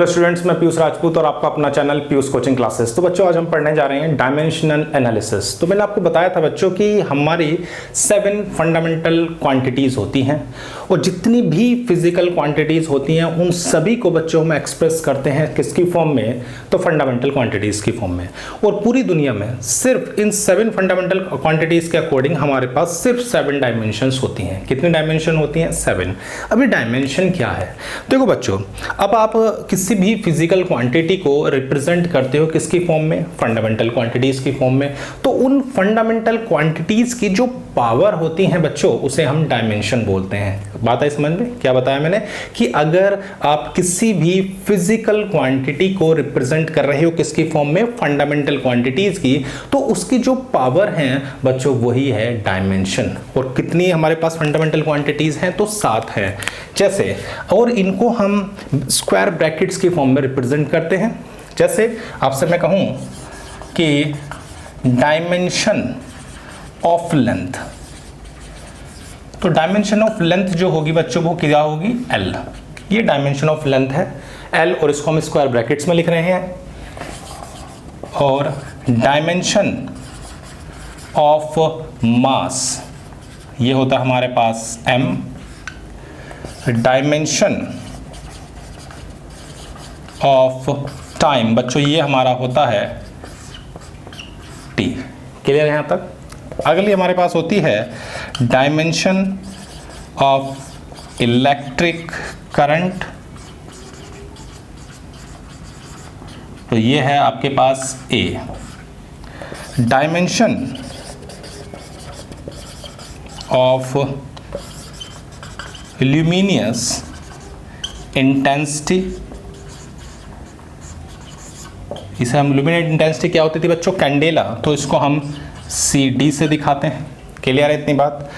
Students, मैं पीयूष राजपूत और आपका अपना चैनल पीयूष कोचिंग क्लासेस। तो बच्चों, आज हम पढ़ने जा रहे हैं डायमेंशनल एनालिसिस। तो मैंने आपको बताया था बच्चों कि हमारी 7 फंडामेंटल क्वांटिटीज होती हैं और जितनी भी फिजिकल क्वांटिटीज होती हैं उन सभी को बच्चों हम एक्सप्रेस करते हैं किसकी फॉर्म में, तो फंडामेंटल क्वांटिटीज की फॉर्म में। और पूरी दुनिया में सिर्फ इन 7 फंडामेंटल क्वांटिटीज के अकॉर्डिंग हमारे पास सिर्फ 7 डायमेंशंस होती हैं। कितनी डायमेंशन होती हैं? 7। अभी डायमेंशन क्या है? देखो बच्चों, अब आप किसी भी फिजिकल क्वांटिटी को रिप्रेजेंट करते हो किसकी फॉर्म में? फंडामेंटल क्वांटिटीज की फॉर्म में। तो उन फंडामेंटल क्वांटिटीज की जो पावर होती हैं बच्चों, उसे हम डायमेंशन बोलते हैं। बात है समझ में? क्या बताया मैंने कि अगर आप किसी भी फिजिकल क्वांटिटी को रिप्रेजेंट कर रहे हो किसकी फॉर्म में? फंडामेंटल क्वांटिटीज की, तो उसकी जो पावर है बच्चों वही है डायमेंशन। और कितनी हमारे पास फंडामेंटल क्वांटिटीज हैं? तो 7 है। जैसे, और इनको हम स्क्वायर ब्रैकेट्स की फॉर्म में रिप्रेजेंट करते हैं। जैसे आपसे मैं कहूं कि डायमेंशन ऑफ लेंथ, तो डायमेंशन ऑफ लेंथ जो होगी बच्चों वो क्या होगी? L। ये डायमेंशन ऑफ लेंथ है L, और इसको हम स्क्वायर ब्रैकेट्स में लिख रहे हैं। और डायमेंशन ऑफ मास ये होता है हमारे पास M। डायमेंशन ऑफ टाइम बच्चों ये हमारा होता है T। क्लियर है यहाँ तक? अगली हमारे पास होती है डायमेंशन ऑफ इलेक्ट्रिक करंट, तो ये है आपके पास A। Dimension of luminous intensity, इसे हम ल्यूमिनेट इंटेंसिटी क्या होती थी बच्चों? कैंडेला, तो इसको हम CD से दिखाते हैं। क्लियर है इतनी बात?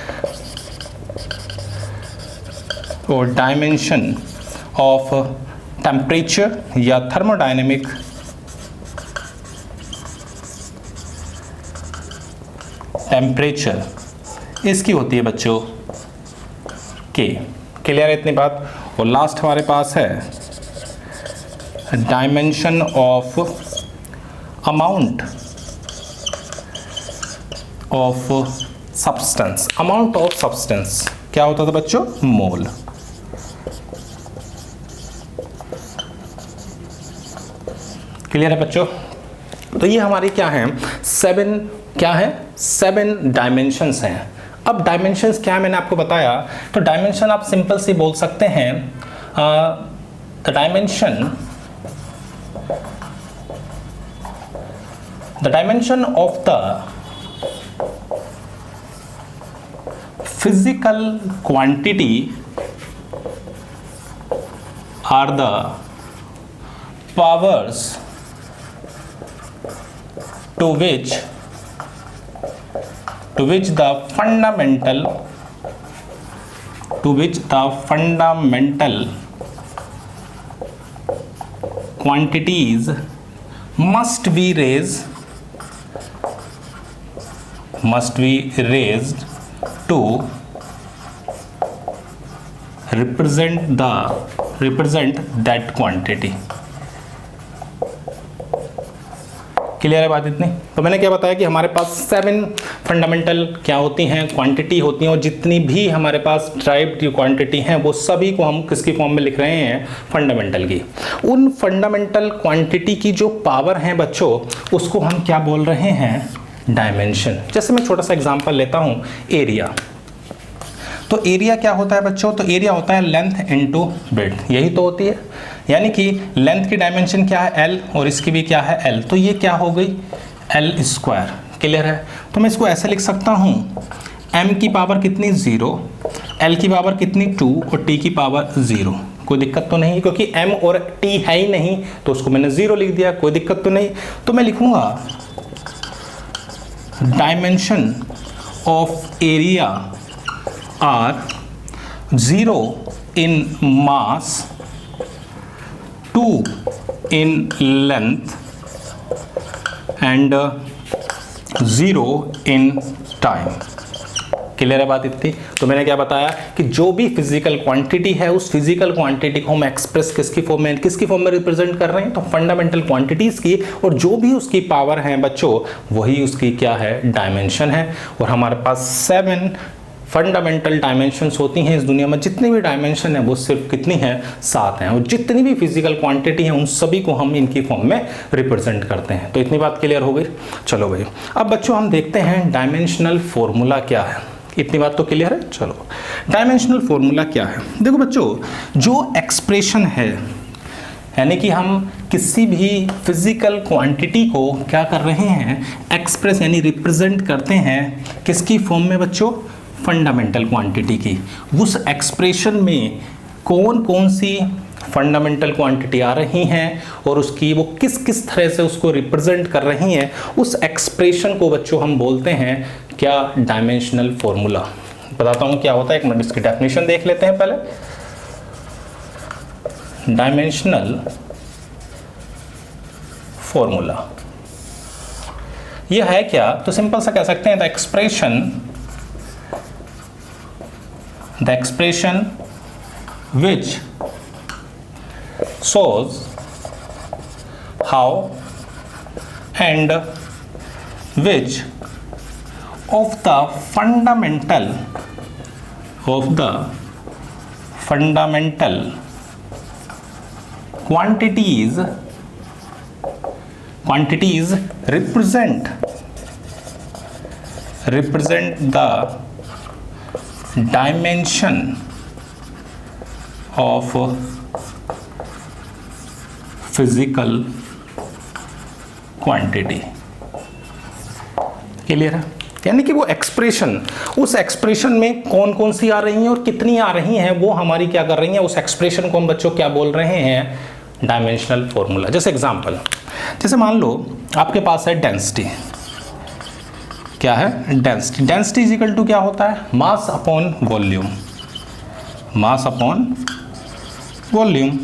और डायमेंशन ऑफ टेम्परेचर या थर्मोडायनेमिक टेम्परेचर, इसकी होती है बच्चों K। क्लियर है इतनी बात? और लास्ट हमारे पास है dimension of amount of substance. Amount of substance क्या होता था बच्चों? मोल। क्लियर है बच्चों? तो ये हमारी क्या है? 7 डायमेंशंस हैं। अब डायमेंशंस क्या है मैंने आपको बताया, तो डायमेंशन आप सिंपल सी बोल सकते हैं the dimension of the physical quantity are the powers to which the fundamental quantities must be raised to represent that quantity। Clear है बात इतनी? तो मैंने क्या बताया कि हमारे पास 7 फंडामेंटल क्या होती हैं? क्वांटिटी होती हैं, और जितनी भी हमारे पास टाइप की क्वांटिटी हैं वो सभी को हम किसकी फॉर्म में लिख रहे हैं? फंडामेंटल की। उन फंडामेंटल क्वांटिटी की जो पावर है बच्चों, उसको हम क्या बोल रहे हैं? डायमेंशन। जैसे मैं छोटा सा एग्जांपल लेता हूं, एरिया। तो एरिया क्या होता है बच्चों? तो एरिया होता है लेंथ इनटू ब्रेड्थ, यही तो होती है। यानी कि लेंथ की डायमेंशन क्या है? L, और इसकी भी क्या है? L। तो ये क्या हो गई? L square. क्लियर है? तो मैं इसको ऐसे लिख सकता हूं, M की पावर कितनी? 0, L की पावर कितनी? 2, और T की पावर 0। कोई दिक्कत तो नहीं, क्योंकि M और T है ही नहीं, तो उसको मैंने 0 लिख दिया। कोई दिक्कत तो नहीं। तो मैं लिखूंगा dimension of area are 0 in mass, 2 in length and 0 in time। Clear है बात इतनी? तो मैंने क्या बताया कि जो भी फिजिकल क्वांटिटी है उस फिजिकल क्वांटिटी को हम एक्सप्रेस किसकी फॉर्म में रिप्रेजेंट कर रहे हैं, तो फंडामेंटल क्वांटिटीज की, और जो भी उसकी पावर है बच्चों वही उसकी क्या है, डायमेंशन है। और हमारे पास 7 फंडामेंटल डायमेंशंस होती हैं इस दुनिया में। जितनी भी डायमेंशन है वो सिर्फ कितनी है, 7 हैं। और जितनी भी फिजिकल क्वांटिटी है उन सभी को हम इनकी फॉर्म में रिप्रेजेंट करते हैं। तो इतनी बात क्लियर हो गई। चलो भाई अब बच्चों हम देखते हैं डायमेंशनल फॉर्मूला क्या है। इतनी बात तो क्लियर है। चलो डायमेंशनल फॉर्मूला क्या है। देखो बच्चों जो एक्सप्रेशन है, यानी कि हम किसी भी फिजिकल क्वांटिटी को क्या कर रहे हैं, एक्सप्रेस यानी रिप्रेजेंट करते हैं किसकी फॉर्म में बच्चों, फंडामेंटल क्वांटिटी की। उस एक्सप्रेशन में कौन कौन सी फंडामेंटल क्वांटिटी आ रही हैं और उसकी वो किस किस तरह से उसको रिप्रेजेंट कर रही हैं, उस एक्सप्रेशन को बच्चों हम बोलते हैं क्या, डायमेंशनल फॉर्मूला। बताता हूँ क्या होता है, एक मिनट इसकी डेफिनेशन देख लेते हैं पहले। डायमेंशनल फॉर्मूला यह है क्या, तो सिंपल सा कह सकते हैं the expression which shows how and which of the fundamental quantities represent the dimension of physical quantity। Clear है? यानी कि वो एक्सप्रेशन, उस एक्सप्रेशन में कौन कौन सी आ रही हैं और कितनी आ रही हैं वो हमारी क्या कर रही हैं, उस एक्सप्रेशन को हम बच्चों क्या बोल रहे हैं, डायमेंशनल फॉर्मूला। जैसे एग्जांपल, जैसे मान लो आपके पास है डेंसिटी। क्या है, density. Density is equal to क्या होता है, mass upon volume. Mass upon volume.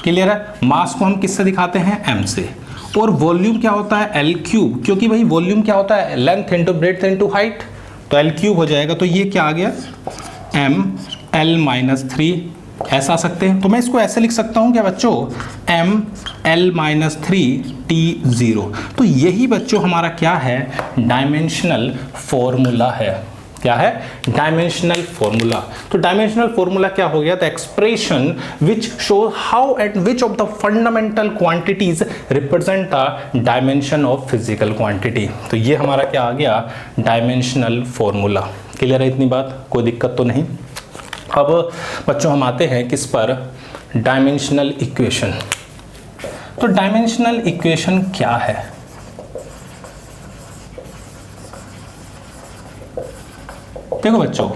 Clear है? मास को हम किससे दिखाते हैं, m से। और वॉल्यूम क्या होता है, L क्यूब, क्योंकि भाई वॉल्यूम क्या होता है, length into breadth into height, तो L क्यूब हो जाएगा। तो ये क्या आ गया, m L-3 ऐसा आ सकते हैं। तो मैं इसको ऐसे लिख सकता हूं क्या बच्चों, m L-3 T0। तो यही बच्चों हमारा क्या है, डायमेंशनल फॉर्मूला है। क्या है, डायमेंशनल फॉर्मूला। तो डायमेंशनल फॉर्मूला क्या हो गया, the expression which show how and which of the fundamental quantities represent the dimension of physical quantity. तो ये हमारा क्या आ गया, डायमेंशनल फॉर्मूला। क्लियर है इतनी बात, कोई दिक्कत तो नहीं। अब बच्चों हम आते हैं किस पर, डायमेंशनल इक्वेशन। तो डायमेंशनल इक्वेशन क्या है, देखो बच्चों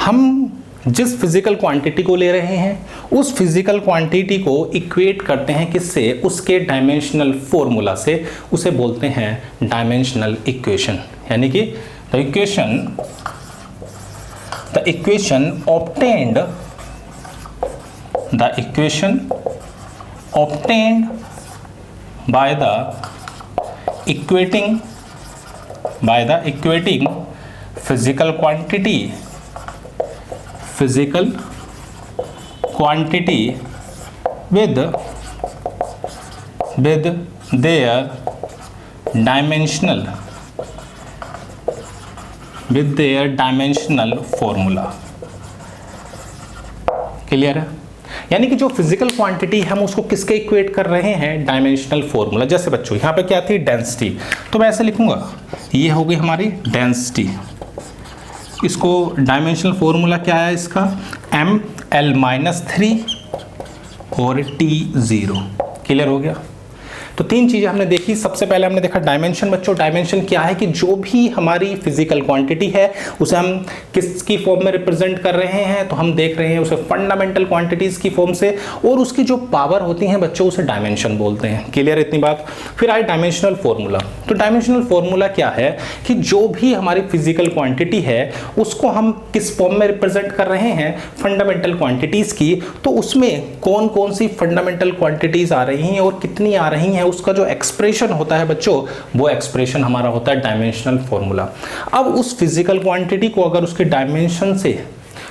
हम जिस फिजिकल क्वांटिटी को ले रहे हैं उस फिजिकल क्वांटिटी को इक्वेट करते हैं किससे, उसके डायमेंशनल फॉर्मूला से। उसे बोलते हैं डायमेंशनल इक्वेशन। यानी कि the equation obtained by the equating physical quantity with their dimensional formula। Clear है? यानी कि जो फिजिकल क्वांटिटी हम उसको किसके इक्वेट कर रहे हैं, डायमेंशनल फॉर्मूला। जैसे बच्चों यहाँ पे क्या थी, डेंसिटी, तो मैं ऐसे लिखूंगा, ये हो गई हमारी डेंसिटी। इसको डायमेंशनल फॉर्मूला क्या है इसका, m L-3 और T0। क्लियर हो गया? तो 3 चीजें हमने देखी। सबसे पहले हमने देखा डायमेंशन। बच्चों डायमेंशन क्या है कि जो भी हमारी फिजिकल क्वांटिटी है उसे हम किसकी फॉर्म में रिप्रेजेंट कर रहे हैं, तो हम देख रहे हैं उसे फंडामेंटल क्वांटिटीज की फॉर्म से, और उसकी जो पावर होती हैं बच्चों उसे डायमेंशन बोलते हैं। क्लियर इतनी बात? फिर आए डायमेंशनल फॉर्मूला। तो डायमेंशनल फॉर्मूला क्या है कि जो भी हमारी फिजिकल क्वांटिटी है उसको हम किस फॉर्म में रिप्रेजेंट कर रहे हैं, फंडामेंटल क्वांटिटीज की। तो उसमें कौन कौन सी फंडामेंटल क्वांटिटीज आ रही हैं और कितनी आ रही हैं हैं उसका जो एक्सप्रेशन होता है बच्चों, वो एक्सप्रेशन हमारा होता है डायमेंशनल फॉर्मूला। अब उस फिजिकल क्वांटिटी को अगर उसके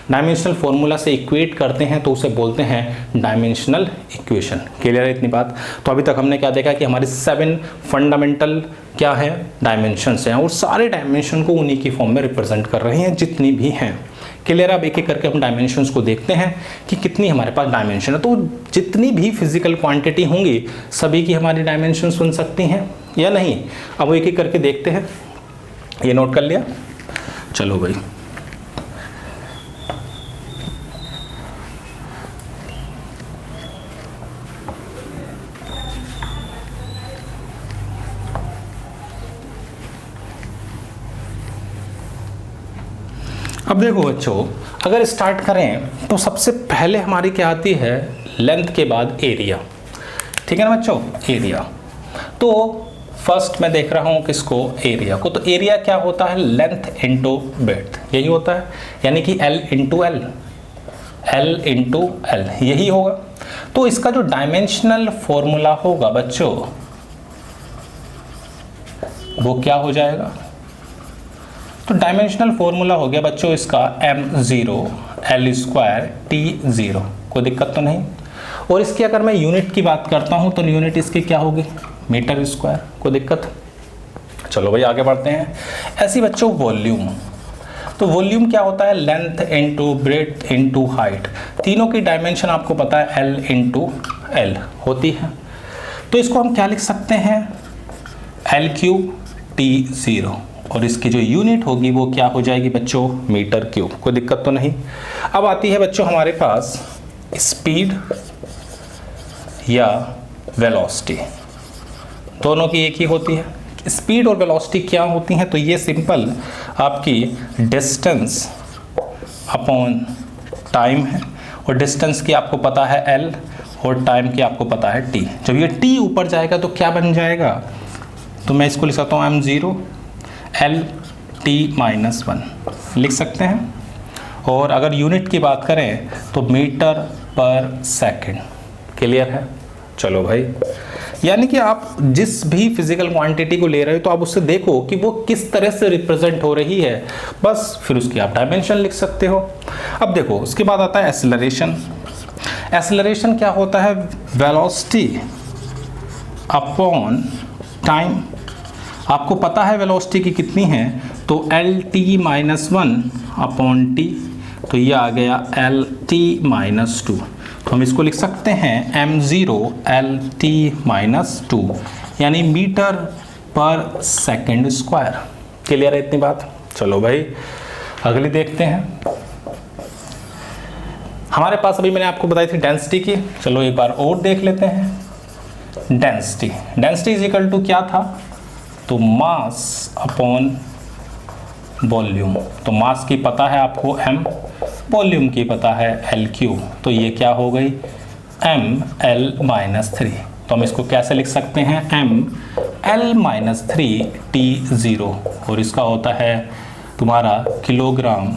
डायमेंशनल फॉर्मूला से इक्वेट करते हैं तो उसे बोलते हैं डायमेंशनल इक्वेशन। क्लियर है इतनी बात? तो अभी तक हमने क्या देखा कि हमारी 7 फंडामेंटल क्या है, डायमेंशंस हैं, और सारे डायमेंशन को उन्हीं की फॉर्म में रिप्रेजेंट कर रहे हैं जितनी भी हैं। क्लियर? अब एक एक करके हम डायमेंशंस को देखते हैं कि कितनी हमारे पास डायमेंशन है। तो जितनी भी फिजिकल क्वांटिटी होंगी सभी की हमारी डायमेंशंस बन सकती हैं या नहीं, अब वो एक एक करके देखते हैं। ये नोट कर लिया? चलो भाई, अब देखो बच्चों, अगर स्टार्ट करें तो सबसे पहले हमारी क्या आती है, लेंथ के बाद एरिया। ठीक है ना बच्चों, एरिया। तो फर्स्ट मैं देख रहा हूँ किसको, एरिया को। तो एरिया क्या होता है, लेंथ इंटू ब्रेड्थ, यही होता है, यानी कि L इंटू एल, यही होगा। तो इसका जो डायमेंशनल फॉर्मूला होगा बच्चों वो क्या हो जाएगा, तो डायमेंशनल फॉर्मूला हो गया बच्चों इसका m0 L² T0। कोई दिक्कत तो नहीं। और इसकी अगर मैं यूनिट की बात करता हूं तो यूनिट इसकी क्या होगी, मीटर स्क्वायर। कोई दिक्कत? चलो भाई आगे बढ़ते हैं। ऐसी बच्चों वॉल्यूम, तो वॉल्यूम क्या होता है, length into breadth into height. तीनों की डायमेंशन आपको पता है L इंटू एल होती है। तो इसको हम क्या लिख सकते हैं, L³ T0, और इसकी जो यूनिट होगी वो क्या हो जाएगी बच्चों, मीटर क्यूब। कोई दिक्कत तो नहीं। अब आती है बच्चों हमारे पास स्पीड या वेलोसिटी, दोनों की एक ही होती है। स्पीड और वेलोसिटी क्या होती हैं, तो ये सिंपल आपकी डिस्टेंस अपॉन टाइम है, और डिस्टेंस की आपको पता है L और टाइम की आपको पता है T। जब ये T ऊपर जाएगा तो क्या बन जाएगा, तो मैं इसको लिख सकता हूँ m0 L/T-1 लिख सकते हैं। और अगर यूनिट की बात करें तो मीटर पर सेकंड। क्लियर है? चलो भाई, यानी कि आप जिस भी फिजिकल क्वांटिटी को ले रहे हो तो आप उससे देखो कि वो किस तरह से रिप्रेजेंट हो रही है, बस फिर उसकी आप डायमेंशन लिख सकते हो। अब देखो उसके बाद आता है एक्सेलरेशन। एक्सेलरेशन क्या होता है, वेलोसिटी अपॉन टाइम। आपको पता है वेलोसिटी की कितनी है, तो L/T-1 अपॉन T, तो ये आ गया L/T-2। तो हम इसको लिख सकते हैं m0 L/T-2, यानी मीटर पर सेकंड स्क्वायर। क्लियर है इतनी बात? चलो भाई अगली देखते हैं। हमारे पास अभी मैंने आपको बताई थी डेंसिटी की, चलो एक बार और देख लेते हैं। डेंसिटी इज इक्वल टू क्या था, तो मास अपॉन वॉल्यूम। तो मास की पता है आपको m, वॉल्यूम की पता है L³। तो ये क्या हो गई, mL-3। तो हम इसको कैसे लिख सकते हैं, mL-3 T0, और इसका होता है तुम्हारा किलोग्राम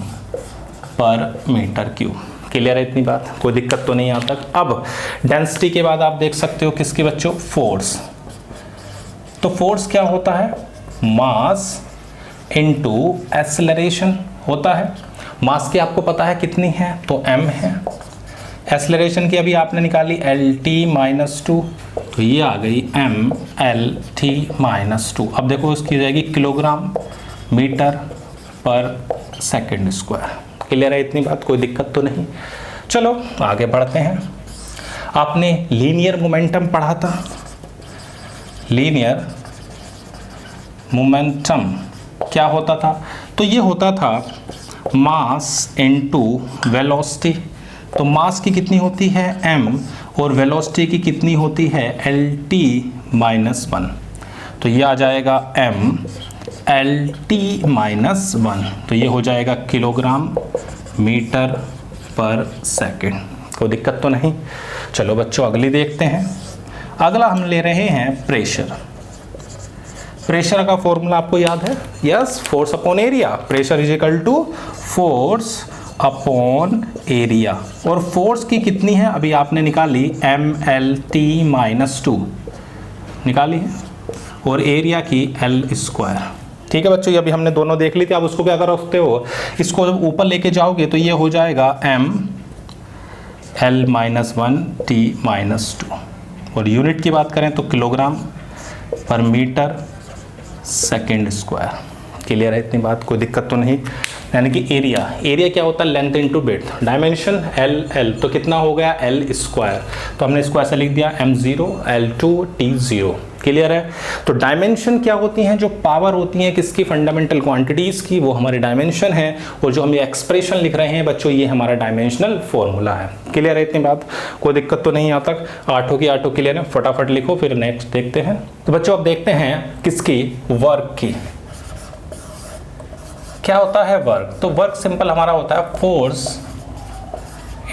पर मीटर क्यूब। क्लियर है इतनी बात? कोई दिक्कत तो नहीं यहाँ तक। अब डेंसिटी के बाद आप देख सकते हो किसके बच्चों, फोर्स। तो फोर्स क्या होता है, मास इनटू एक्सेलरेशन होता है। मास की आपको पता है कितनी है, तो m है। एक्सेलरेशन की अभी आपने निकाली L/T-2, तो ये आ गई mL/T-2। अब देखो इसकी जाएगी किलोग्राम मीटर पर सेकंड स्क्वायर। क्लियर है इतनी बात? कोई दिक्कत तो नहीं। चलो आगे बढ़ते हैं। आपने लीनियर मोमेंटम पढ़ा था, लीनियर मोमेंटम क्या होता था, तो ये होता था मास इनटू वेलोसिटी। तो मास की कितनी होती है m, और वेलोसिटी की कितनी होती है L/T-1। तो ये आ जाएगा mL/T-1, तो ये हो जाएगा किलोग्राम मीटर पर सेकंड। कोई दिक्कत तो नहीं। चलो बच्चों अगली देखते हैं। अगला हम ले रहे हैं प्रेशर। प्रेशर का फॉर्मूला आपको याद है, yes, force upon area. Pressure is equal to force upon area. और फोर्स की कितनी है, अभी आपने निकाली mL/T-2। निकाली है, और एरिया की एल स्क्वायर। ठीक है बच्चों, ये अभी हमने दोनों देख ली थी। अब उसको क्या कर सकते हो, इसको जब ऊपर लेके जाओगे तो ये हो जाएगा M L minus 1 T minus 2, और यूनिट की बात करें तो किलोग्राम पर मीटर सेकेंड स्क्वायर। क्लियर है इतनी बात, कोई दिक्कत तो नहीं। यानी कि एरिया क्या होता है, length into width, dimension L तो कितना हो गया एल स्क्वायर, तो हमने स्क्वायर से लिख दिया m0 l2 t0। क्लियर है। तो डायमेंशन क्या होती हैं, जो पावर होती हैं किसकी, फंडामेंटल क्वांटिटीज की, वो हमारे डायमेंशन है। और जो हम ये एक्सप्रेशन लिख रहे हैं बच्चों, ये हमारा डायमेंशनल फॉर्मूला है। क्लियर है इतनी बात, कोई दिक्कत तो नहीं। यहाँ तक आठों की आठों क्लियर है, फटाफट लिखो फिर नेक्स्ट देखते हैं। तो बच्चों अब देखते हैं किसकी, वर्क की। क्या होता है वर्क, तो वर्क सिंपल हमारा होता है फोर्स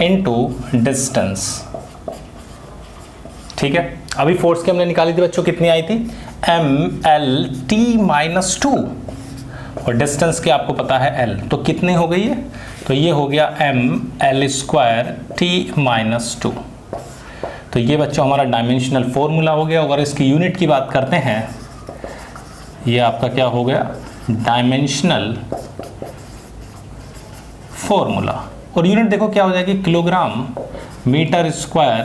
इनटू डिस्टेंस। ठीक है, अभी फोर्स की हमने निकाली थी बच्चों, कितनी आई थी, ml(t-2), और डिस्टेंस की आपको पता है l, तो कितनी हो गई है, तो ये हो गया ml2t-2। तो ये बच्चों हमारा डायमेंशनल फॉर्मूला हो गया। अगर इसकी यूनिट की बात करते हैं, ये आपका क्या हो गया, डायमेंशनल फॉर्मूला, और यूनिट देखो क्या हो जाएगी, किलोग्राम मीटर स्क्वायर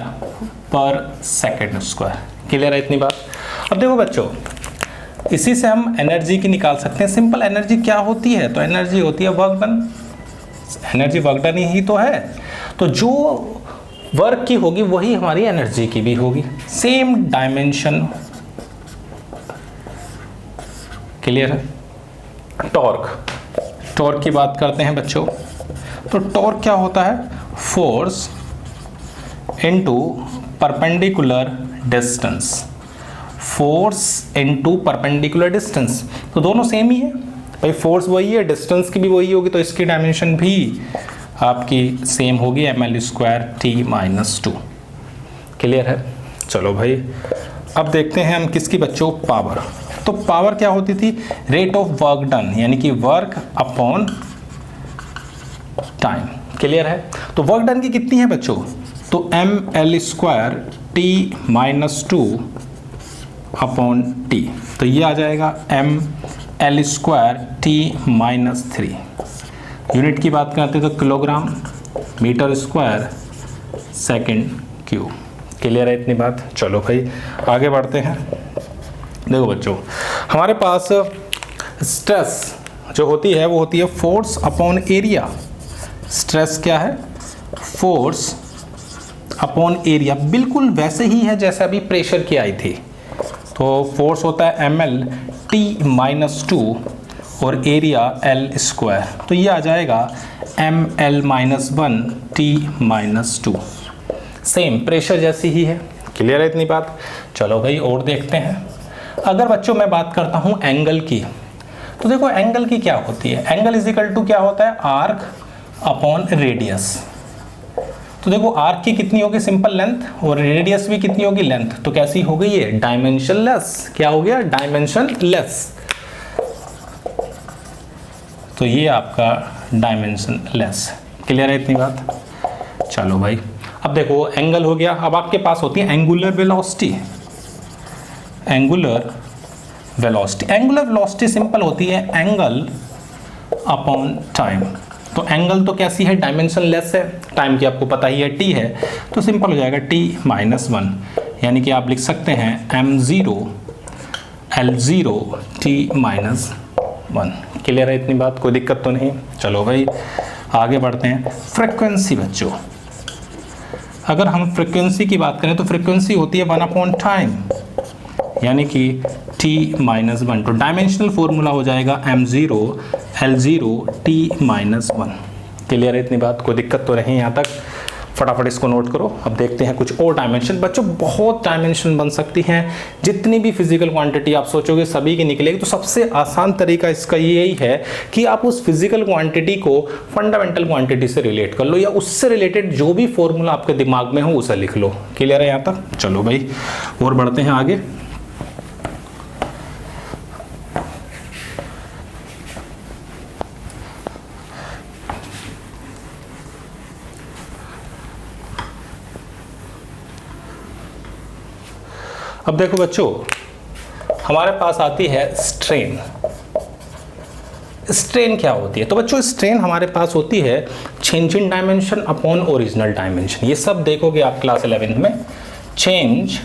पर सेकंड स्क्वायर। क्लियर है इतनी बात। अब देखो बच्चों, इसी से हम एनर्जी की निकाल सकते हैं। सिंपल एनर्जी क्या होती है, तो एनर्जी होती है work done. Energy work done ही तो है, तो जो वर्क की होगी वही हमारी एनर्जी की भी होगी, सेम डायमेंशन। क्लियर है। टॉर्क की बात करते हैं बच्चों, तो टॉर्क क्या होता है, force into perpendicular distance. Force into perpendicular distance, तो दोनों सेम ही है भाई, फोर्स वही है, डिस्टेंस की भी वही होगी, तो इसकी डायमेंशन भी आपकी सेम होगी, ml2t-2। क्लियर है। चलो भाई अब देखते हैं हम किसकी बच्चों, पावर। तो पावर क्या होती थी, रेट ऑफ वर्क डन, यानी कि वर्क अपॉन टाइम। क्लियर है। तो वर्क डन की कितनी है बच्चों, तो ml2t-2 अपॉन टी, तो ये आ जाएगा ml2t-3। यूनिट की बात करते हैं तो kilogram metre square second cube. Clear है इतनी बात। चलो भाई आगे बढ़ते हैं। देखो बच्चों, हमारे पास स्ट्रेस जो होती है वो होती है फोर्स अपॉन एरिया। स्ट्रेस क्या है, फोर्स अपॉन एरिया, बिल्कुल वैसे ही है जैसे अभी प्रेशर की आई थी। तो फोर्स होता है ml(t-2) और एरिया l स्क्वायर, तो ये आ जाएगा ml-1t-2। सेम प्रेशर जैसी ही है। क्लियर है इतनी बात। चलो भाई और देखते हैं। अगर बच्चों मैं बात करता हूँ एंगल की, तो देखो एंगल की क्या होती है, एंगल इज इक्वल टू क्या होता है, आर्क अपॉन रेडियस। तो देखो आर्क की कितनी होगी, सिंपल लेंथ, और रेडियस भी कितनी होगी, लेंथ। तो कैसी हो गई है, डायमेंशनलेस। क्या हो गया, डायमेंशनलेस। तो ये आपका डायमेंशनलेस। क्लियर है इतनी बात। चलो भाई अब देखो एंगल हो गया। अब आपके पास होती है angular velocity. Angular velocity simple होती है एंगल अपॉन टाइम। तो एंगल तो कैसी है, डायमेंशनलेस है, टाइम की आपको पता ही है t है, तो सिंपल हो जाएगा t-1, यानी कि आप लिख सकते हैं m0 l0 t-1। क्लियर है इतनी बात, कोई दिक्कत तो नहीं। चलो भाई आगे बढ़ते हैं। फ्रीक्वेंसी बच्चों, अगर हम फ्रीक्वेंसी की बात करें तो फ्रीक्वेंसी होती है 1 टाइम, यानी कि t-1। तो डायमेंशनल फॉर्मूला हो जाएगा m0 l0 t-1। क्लियर है इतनी बात, कोई दिक्कत तो नहीं। यहाँ तक फटाफट इसको नोट करो। अब देखते हैं कुछ और डायमेंशन। बच्चों बहुत डायमेंशन बन सकती हैं, जितनी भी फिजिकल क्वांटिटी आप सोचोगे सभी की निकलेगी। तो सबसे आसान तरीका इसका यही है कि आप उस फिजिकल क्वांटिटी को फंडामेंटल क्वांटिटी से रिलेट कर लो, या उससे रिलेटेड जो भी फॉर्मूला आपके दिमाग में हो उसे लिख लो। क्लियर है यहाँ तक। चलो भाई और बढ़ते हैं आगे। अब देखो बच्चों, हमारे पास आती है स्ट्रेन। स्ट्रेन क्या होती है? तो बच्चों स्ट्रेन हमारे पास होती है change in dimension upon original dimension. ये सब देखोगे आप क्लास 11th में, change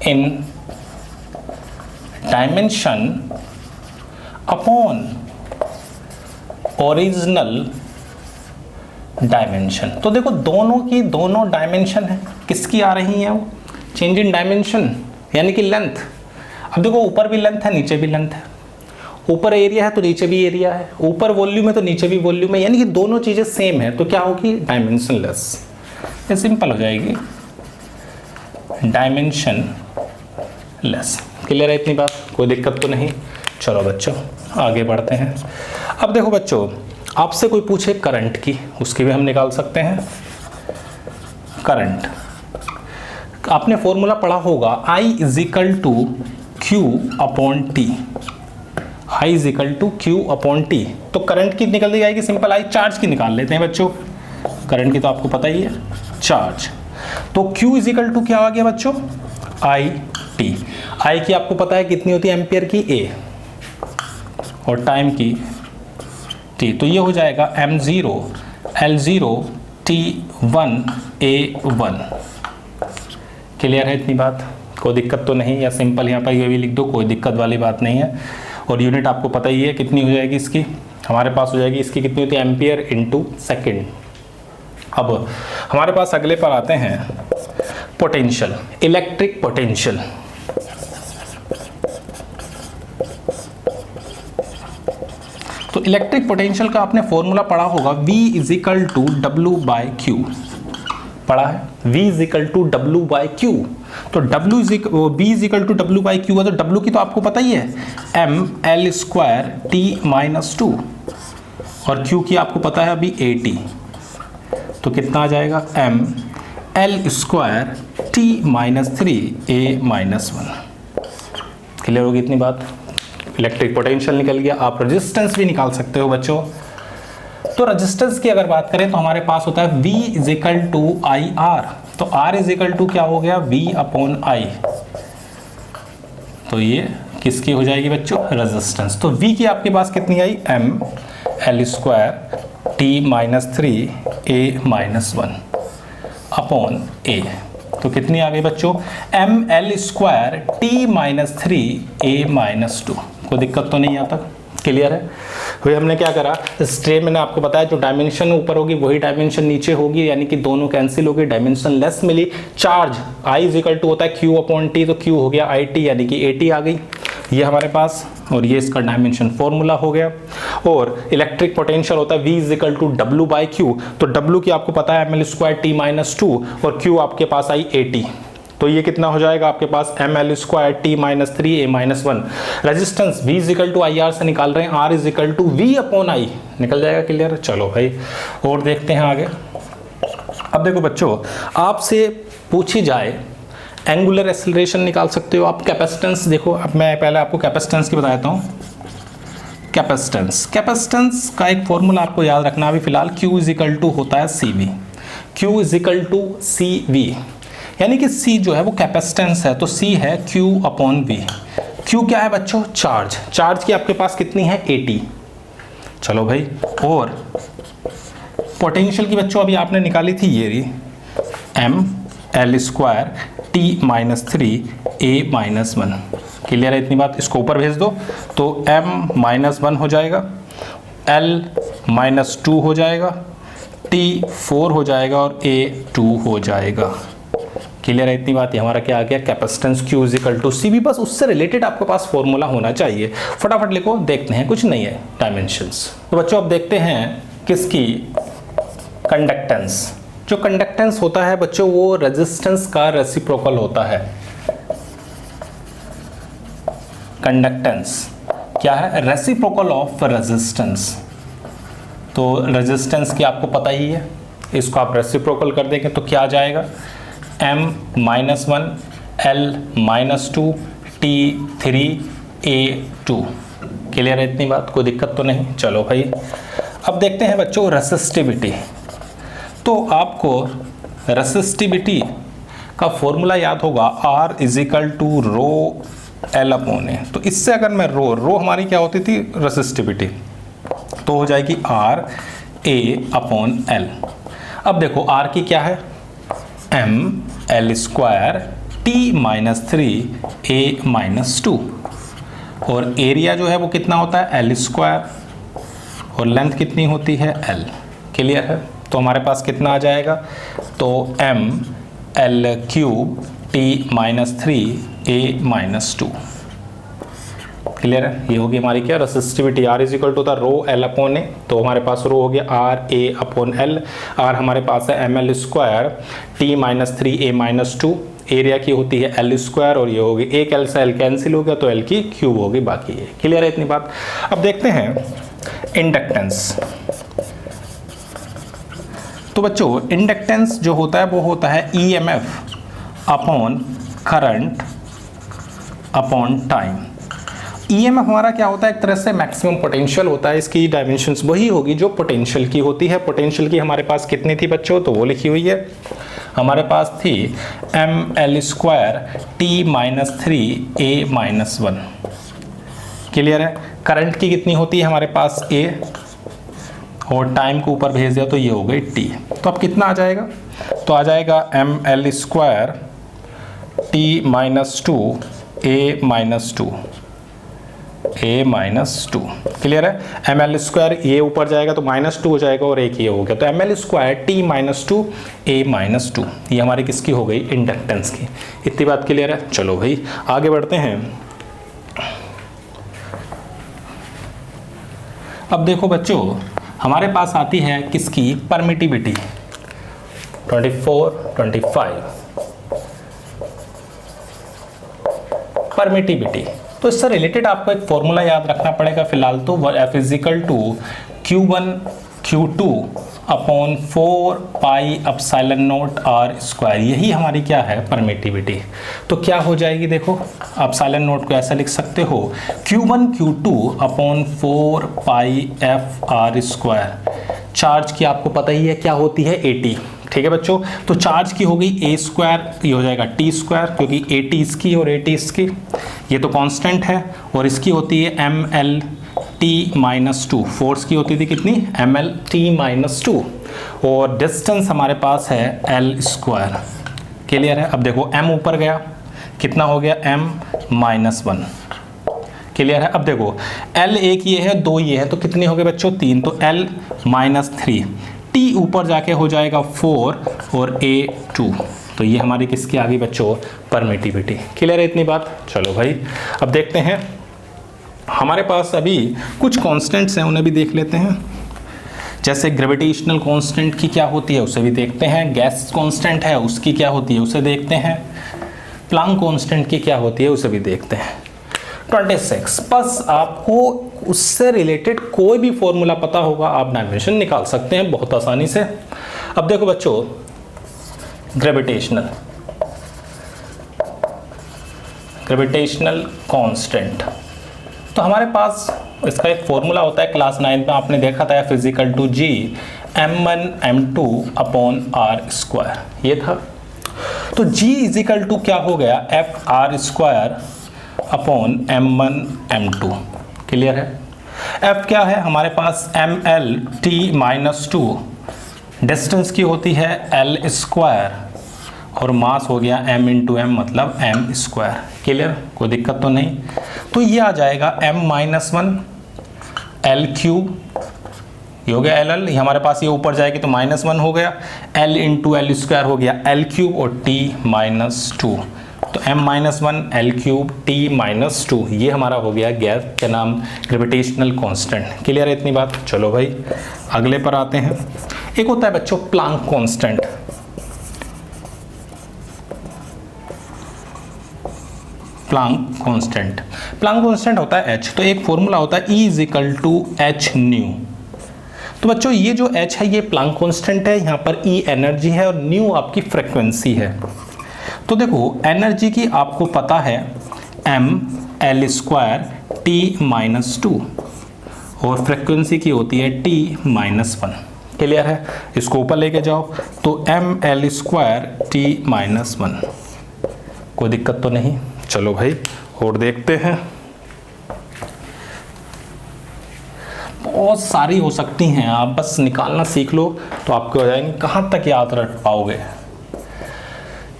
in dimension upon original dimension. तो देखो दोनों की दोनों डायमेंशन है, किसकी आ रही है वो? चेंज इन डायमेंशन यानी कि लेंथ। अब देखो ऊपर भी लेंथ है, नीचे भी लेंथ है, ऊपर एरिया है तो नीचे भी एरिया है, ऊपर वॉल्यूम है तो नीचे भी वॉल्यूम है, यानी कि दोनों चीजें सेम है, तो क्या होगी? डायमेंशनलेस। ये सिंपल हो जाएगी, डायमेंशन लेस। क्लियर है इतनी बात? कोई दिक्कत तो नहीं? चलो बच्चों आगे बढ़ते हैं। अब देखो बच्चों, आपसे कोई पूछे करंट की, उसकी भी हम निकाल सकते हैं। करंट आपने फॉर्मूला पढ़ा होगा, I equal to Q upon T. I equal to Q upon T. तो करंट की निकल जाएगी सिंपल, I चार्ज की निकाल लेते हैं बच्चों। करंट की तो आपको पता ही है, चार्ज। तो Q इजिकल टू क्या आ गया बच्चों? I T. I की आपको पता है कितनी होती है? एम्पियर की A, और टाइम की T। तो ये हो जाएगा M0 L0 T1 A1। Clear है इतनी बात? कोई दिक्कत तो नहीं? या सिंपल यहाँ पर ये भी लिख दो, कोई दिक्कत वाली बात नहीं है। और यूनिट आपको पता ही है कितनी हो जाएगी इसकी, हमारे पास हो जाएगी इसकी कितनी होती है? Ampere into second. अब हमारे पास अगले पर आते हैं पोटेंशियल, इलेक्ट्रिक पोटेंशियल। तो इलेक्ट्रिक पोटेंशियल का आपने फॉर्मूला पढ़ा होगा, V equal to W by Q। पढ़ा है, V equal to W by Q। तो V equal to W by Q है, तो W की तो आपको पता ही है, M L square T minus 2, और Q की आपको पता है अभी AT। तो कितना आ जाएगा? M L square T minus 3 A minus 1। Clear होगी इतनी बात? इलेक्ट्रिक पोटेंशियल निकल गया। आप रेजिस्टेंस भी निकाल सकते हो बच्चों। तो रेजिस्टेंस की अगर बात करें तो हमारे पास होता है V equal to I R. तो R इजिकल टू क्या हो गया? V upon I। तो ये किसकी हो जाएगी बच्चों? रेजिस्टेंस। तो V की आपके पास कितनी आई? M L square T minus 3 A minus 1 upon A। तो कितनी आ गई बच्चों? M L square T minus 3 A minus 2। कोई दिक्कत तो नहीं आता? क्लियर है? वही हमने क्या करा, स्ट्रेन मैंने आपको बताया जो डायमेंशन ऊपर होगी वही डायमेंशन नीचे होगी, यानी कि दोनों कैंसिल हो गई, डायमेंशन लेस मिली। चार्ज I इजिकल टू होता है Q अपॉन टी, तो Q हो गया IT यानी कि AT आ गई ये हमारे पास, और ये इसका डायमेंशन फॉर्मूला हो गया। और इलेक्ट्रिक पोटेंशियल होता है V equal to W by Q। तो W की आपको पता है ML स्क्वायर T माइनस 2, और Q आपके पास आई AT। तो ये कितना हो जाएगा आपके पास? ML square T minus 3 A minus 1। Resistance V equal to IR से निकाल रहे हैं, R equal to V upon I निकल जाएगा। क्लियर? चलो भाई और देखते हैं आगे। अब देखो बच्चों, आपसे पूछी जाए एंगुलर एक्सेलरेशन निकाल सकते हो आप। कैपेसिटेंस देखो, अब मैं पहले आपको कैपेसिटेंस की बता देता हूँ। कैपेसिटेंस का एक फॉर्मूला आपको याद रखना अभी फिलहाल, Q इजिकल टू होता है CV। Q equal to CV, यानी कि C जो है वो कैपेसिटेंस है, तो C है Q अपॉन V। Q क्या है बच्चों? चार्ज। चार्ज की आपके पास कितनी है? AT। चलो भाई, और पोटेंशियल की बच्चों अभी आपने निकाली थी ये रही, M L square T minus 3 A minus 1। Clear है इतनी बात? इसको ऊपर भेज दो तो M माइनस 1 हो जाएगा, L माइनस 2 हो जाएगा, T 4 हो जाएगा, और A 2 हो जाएगा। क्लियर है इतनी बात? ये हमारा क्या आ गया? Capacitance Q equal to CV। बस उससे रिलेटेड आपके पास फॉर्मूला होना चाहिए। फटाफट लिखो, देखते हैं, कुछ नहीं है डायमेंशंस। तो बच्चों अब देखते हैं किसकी? कंडक्टेंस। जो कंडक्टेंस होता है बच्चों वो रेजिस्टेंस का रेसिप्रोकल होता है। कंडक्टेंस क्या है? Reciprocal of resistance. तो रेजिस्टेंस की आपको पता ही है, इसको आप रेसिप्रोकल कर देंगे तो क्या आ जाएगा? M minus 1 L minus 2 T 3 A 2। Clear है इतनी बात? कोई दिक्कत तो नहीं? चलो भाई अब देखते हैं बच्चों रेसिस्टिविटी। तो आपको रेसिस्टिविटी का फॉर्मूला याद होगा R equal to rho L upon A. तो इससे अगर मैं रो हमारी क्या होती थी, रेसिस्टिविटी, तो हो जाएगी आर ए अपॉन एल। अब देखो आर की क्या है, M L square T minus 3 A minus 2, और एरिया जो है वो कितना होता है एल स्क्वायर, और लेंथ कितनी होती है एल। क्लियर है? तो हमारे पास कितना आ जाएगा, तो M L cube T minus 3 A minus 2। Clear है? ये होगी हमारी क्या, resistivity. R is equal to था रो एल अपॉन ए, तो हमारे पास रो हो गया R A upon L. R हमारे पास है M L square T minus 3 A minus 2, area की होती है एल स्क्वायर, और ये होगी एक एल से एल कैंसिल हो गया तो एल की क्यूब होगी, बाकी ये। क्लियर है इतनी बात? अब देखते हैं इंडक्टेंस। तो बच्चों इंडक्टेंस जो होता है वो होता है EMF upon current upon time. EMF हमारा क्या होता है, एक तरह से मैक्सिमम पोटेंशियल होता है, इसकी डायमेंशंस वही होगी जो पोटेंशियल की होती है। पोटेंशियल की हमारे पास कितनी थी बच्चों, तो वो लिखी हुई है हमारे पास थी M L square T minus 3 A minus 1। Clear है? करंट की कितनी होती है हमारे पास ए, और टाइम को ऊपर भेज दिया तो ये हो गई टी। तो अब कितना आ जाएगा, तो आ जाएगा M L square T minus 2 A minus 2 A minus 2। Clear है? एम एल स्क्वायर ये ऊपर जाएगा तो माइनस 2 हो जाएगा, और एक ये हो गया, तो M L square T minus 2 A minus 2। ये हमारी किसकी हो गई, इंडक्टेंस की। इतनी बात क्लियर है? चलो भाई आगे बढ़ते हैं। अब देखो बच्चों हमारे पास आती है किसकी, परमिटिविटी। 24, 25 परमिटिविटी। तो इससे रिलेटेड आपको एक फॉर्मूला याद रखना पड़ेगा फिलहाल, तो F equal to Q1 Q2 upon 4 pi epsilon naught R square. यही हमारी क्या है, परमिटिविटी। तो क्या हो जाएगी, देखो अपसाइलन नोट को ऐसा लिख सकते हो Q1 Q2 अपॉन 4 पाई एफ आर स्क्वायर। चार्ज की आपको पता ही है क्या होती है, 80। ठीक है बच्चों, तो चार्ज की हो गई ए स्क्वायर, ये हो जाएगा टी स्क्वायर, क्योंकि 80 इसकी और 80 इसकी, ये तो कांस्टेंट है, और इसकी होती है M L T minus 2। Force की होती थी कितनी, एम एल टी माइनस 2, और डिस्टेंस हमारे पास है एल स्क्वायर। क्लियर है? अब देखो एम ऊपर गया, कितना हो गया, एम माइनस 1। क्लियर है? अब देखो एल एक ये है, 2 ये है, तो कितने हो गए बच्चों, 3, तो एल माइनस 3, टी ऊपर जाके हो जाएगा 4 और ए 2। तो ये हमारी किसकी आ गई बच्चों, परमिटिविटी। क्लियर है इतनी बात? चलो भाई अब देखते हैं, हमारे पास अभी कुछ कांस्टेंट्स हैं, उन्हें भी देख लेते हैं। जैसे ग्रेविटेशनल कांस्टेंट की क्या होती है उसे भी देखते हैं, गैस कांस्टेंट है उसकी क्या होती है उसे देखते हैं, प्लांक कांस्टेंट की क्या होती है उसे भी देखते हैं। 26, बस आपको उससे रिलेटेड कोई भी फॉर्मूला पता होगा, आप डायमेंशन निकाल सकते हैं बहुत आसानी से। अब देखो बच्चों ग्रेविटेशनल कांस्टेंट, तो हमारे पास इसका एक फॉर्मूला होता है, क्लास 9 में आपने देखा था, F equal to G m1 m2 upon R square, ये था। तो g इजिकल टू क्या हो गया, F R square upon m1 m2। Clear है? f क्या है हमारे पास, M L T minus 2, distance की होती है l स्क्वायर, और मास हो गया m इंटू एम मतलब m स्क्वायर। क्लियर? कोई दिक्कत तो नहीं। तो ये आ जाएगा m माइनस 1 l क्यूब, ये हो गया एल एल, हमारे पास ये ऊपर जाएगी तो माइनस 1 हो गया, l इंटू एल स्क्वायर हो गया l क्यूब, और t माइनस 2, तो m minus 1 l cube t minus 2, ये हमारा हो गया गैस का नाम ग्रेविटेशनल कांस्टेंट। क्लियर है इतनी बात? चलो भाई अगले पर आते हैं। एक होता है बच्चों प्लांक कांस्टेंट। प्लांक कांस्टेंट होता है h, तो एक फॉर्मूला होता है E is equal to H nu. तो बच्चों ये जो h है ये प्लांक कांस्टेंट है, यहाँ पर E एनर्जी है और न्यू आपकी फ्रीक्वेंसी है। तो देखो एनर्जी की आपको पता है m l square t minus 2, और फ्रीक्वेंसी की होती है t माइनस 1। क्लियर है? इसको ऊपर लेके जाओ तो ml² t-1, कोई दिक्कत तो नहीं। चलो भाई और देखते हैं, बहुत सारी हो सकती हैं, आप बस निकालना सीख लो तो आपके हो जाएंगे। कहाँ तक याद रख पाओगे?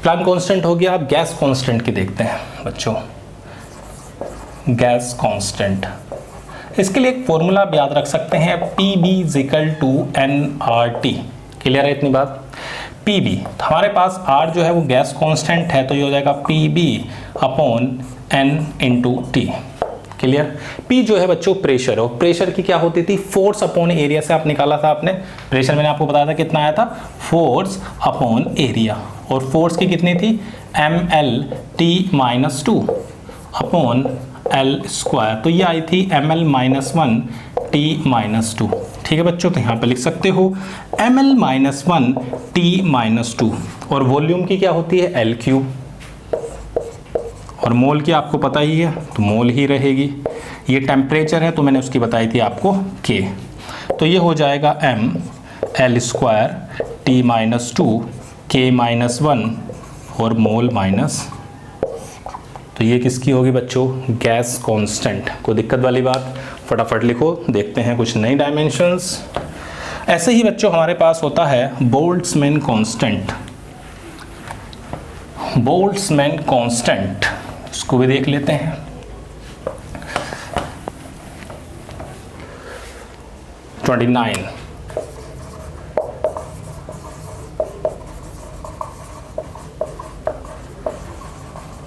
प्लांक कांस्टेंट हो गया। आप गैस कांस्टेंट की देखते हैं बच्चों, गैस कांस्टेंट, इसके लिए एक फॉर्मूला आप याद रख सकते हैं, PB = nRT। क्लियर है इतनी बात? PB हमारे पास R जो है वो गैस कांस्टेंट है, तो ये हो जाएगा PB/N/T। क्लियर? P जो है बच्चों प्रेशर, और प्रेशर की क्या होती थी? फोर्स अपॉन एरिया से आप निकाला था आपने। प्रेशर मैंने आपको बताया था कितना आया था, फोर्स अपॉन एरिया, और फोर्स की कितनी थी? mL/T-2 अपॉन L², तो ये आई थी mL-1 T-2। ठीक है बच्चों, तो यहाँ पे लिख सकते हो mL-1 T-2, और वॉल्यूम की क्या होती है? L3, और मोल की आपको पता ही है तो मोल ही रहेगी। ये टेम्परेचर है तो मैंने उसकी बताई थी आपको K, तो ये हो जाएगा mL² T-2 K-1 और मोल माइनस, तो ये किसकी होगी बच्चों? Gas constant. कोई दिक्कत वाली बात? फटाफट लिखो, देखते हैं कुछ नई डायमेंशंस। ऐसे ही बच्चों हमारे पास होता है बोल्ट्जमैन कांस्टेंट। बोल्ट्जमैन कांस्टेंट, इसको भी देख लेते हैं।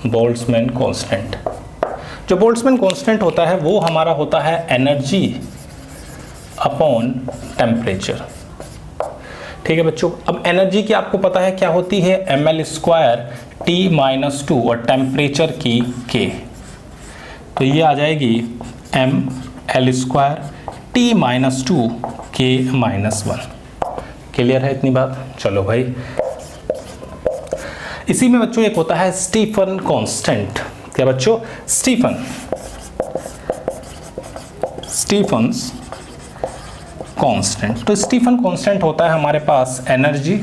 बोल्ट्जमैन कांस्टेंट, जो बोल्ट्जमैन कांस्टेंट होता है वो हमारा होता है एनर्जी अपॉन टेम्परेचर। ठीक है बच्चों, अब एनर्जी की आपको पता है क्या होती है? mL² T-2 और टेम्परेचर की K, तो ये आ जाएगी mL² T-2 K-1। क्लियर है इतनी बात? चलो भाई, इसी में बच्चों एक होता है स्टीफन कांस्टेंट। क्या बच्चों? Stefan's constant. तो स्टीफन कांस्टेंट होता है हमारे पास energy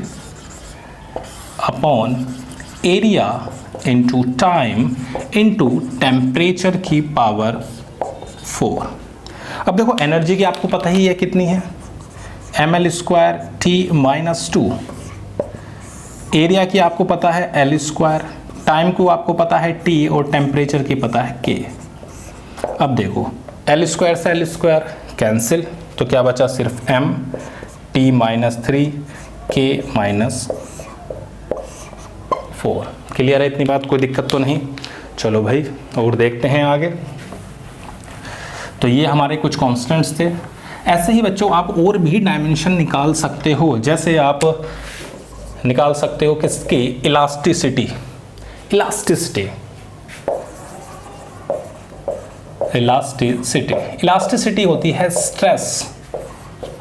upon area into time into temperature की पावर 4। अब देखो एनर्जी की आपको पता ही है कितनी है, mL² T-2, एरिया की आपको पता है L², टाइम को आपको पता है T, और टेम्परेचर की पता है K। अब देखो L² से L² कैंसिल, तो क्या बचा? सिर्फ m T-3 K-4। क्लियर है इतनी बात? कोई दिक्कत तो नहीं? चलो भाई और देखते हैं आगे। तो ये हमारे कुछ कांस्टेंट्स थे। ऐसे ही बच्चों आप और भी डायमेंशन निकाल सकते हो, जैसे आप निकाल सकते हो किसकी? इलास्टिसिटी। इलास्टिसिटी होती है स्ट्रेस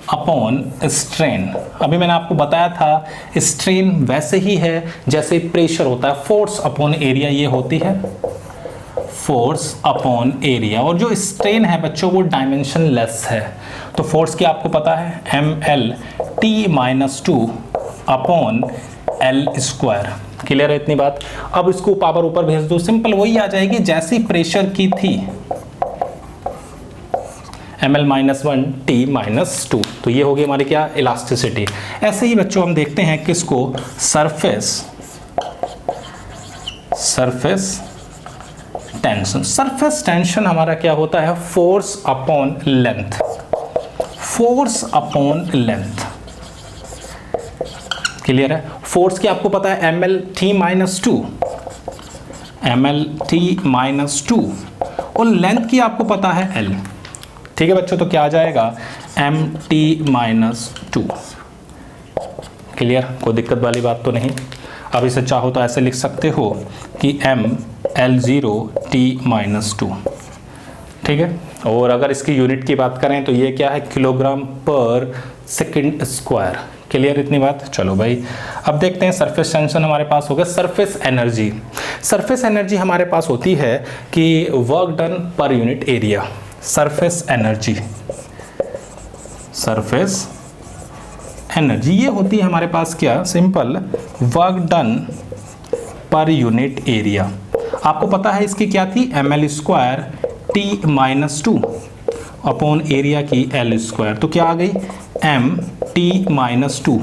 अपॉन स्ट्रेन। अभी मैंने आपको बताया था स्ट्रेन वैसे ही है जैसे प्रेशर होता है, फोर्स अपॉन एरिया ये होती है फोर्स अपॉन एरिया, और जो स्ट्रेन है बच्चों वो डायमेंशन लेस है। तो फोर्स की आपको पता है mL/T-2 अपॉन L²। क्लियर है इतनी बात? अब इसको पावर ऊपर भेज दो, सिंपल वही आ जाएगी जैसी प्रेशर की थी, mL-1 T-2। तो ये हो गई हमारी क्या? इलास्टिसिटी। ऐसे ही बच्चों हम देखते हैं किसको? Surface tension. सरफेस टेंशन हमारा क्या होता है? Force upon length. क्लियर है? फोर्स की आपको पता है mL/T-2 और लेंथ की आपको पता है L। ठीक है बच्चों, तो क्या आ जाएगा? m/T-2। क्लियर? कोई दिक्कत वाली बात तो नहीं? अब इसे चाहो तो ऐसे लिख सकते हो कि mL0T-2। ठीक है, और अगर इसकी यूनिट की बात करें तो ये क्या है? kg/s²। क्लियर इतनी बात? चलो भाई अब देखते हैं सरफेस टेंशन हमारे पास हो गया। सरफेस एनर्जी हमारे पास होती है कि वर्क डन पर यूनिट एरिया। सरफेस एनर्जी, ये होती है हमारे पास क्या, सिंपल वर्क डन पर यूनिट एरिया। आपको पता है इसकी क्या थी, ml² T-2 अपॉन एरिया की L², तो क्या आ गई MT-2,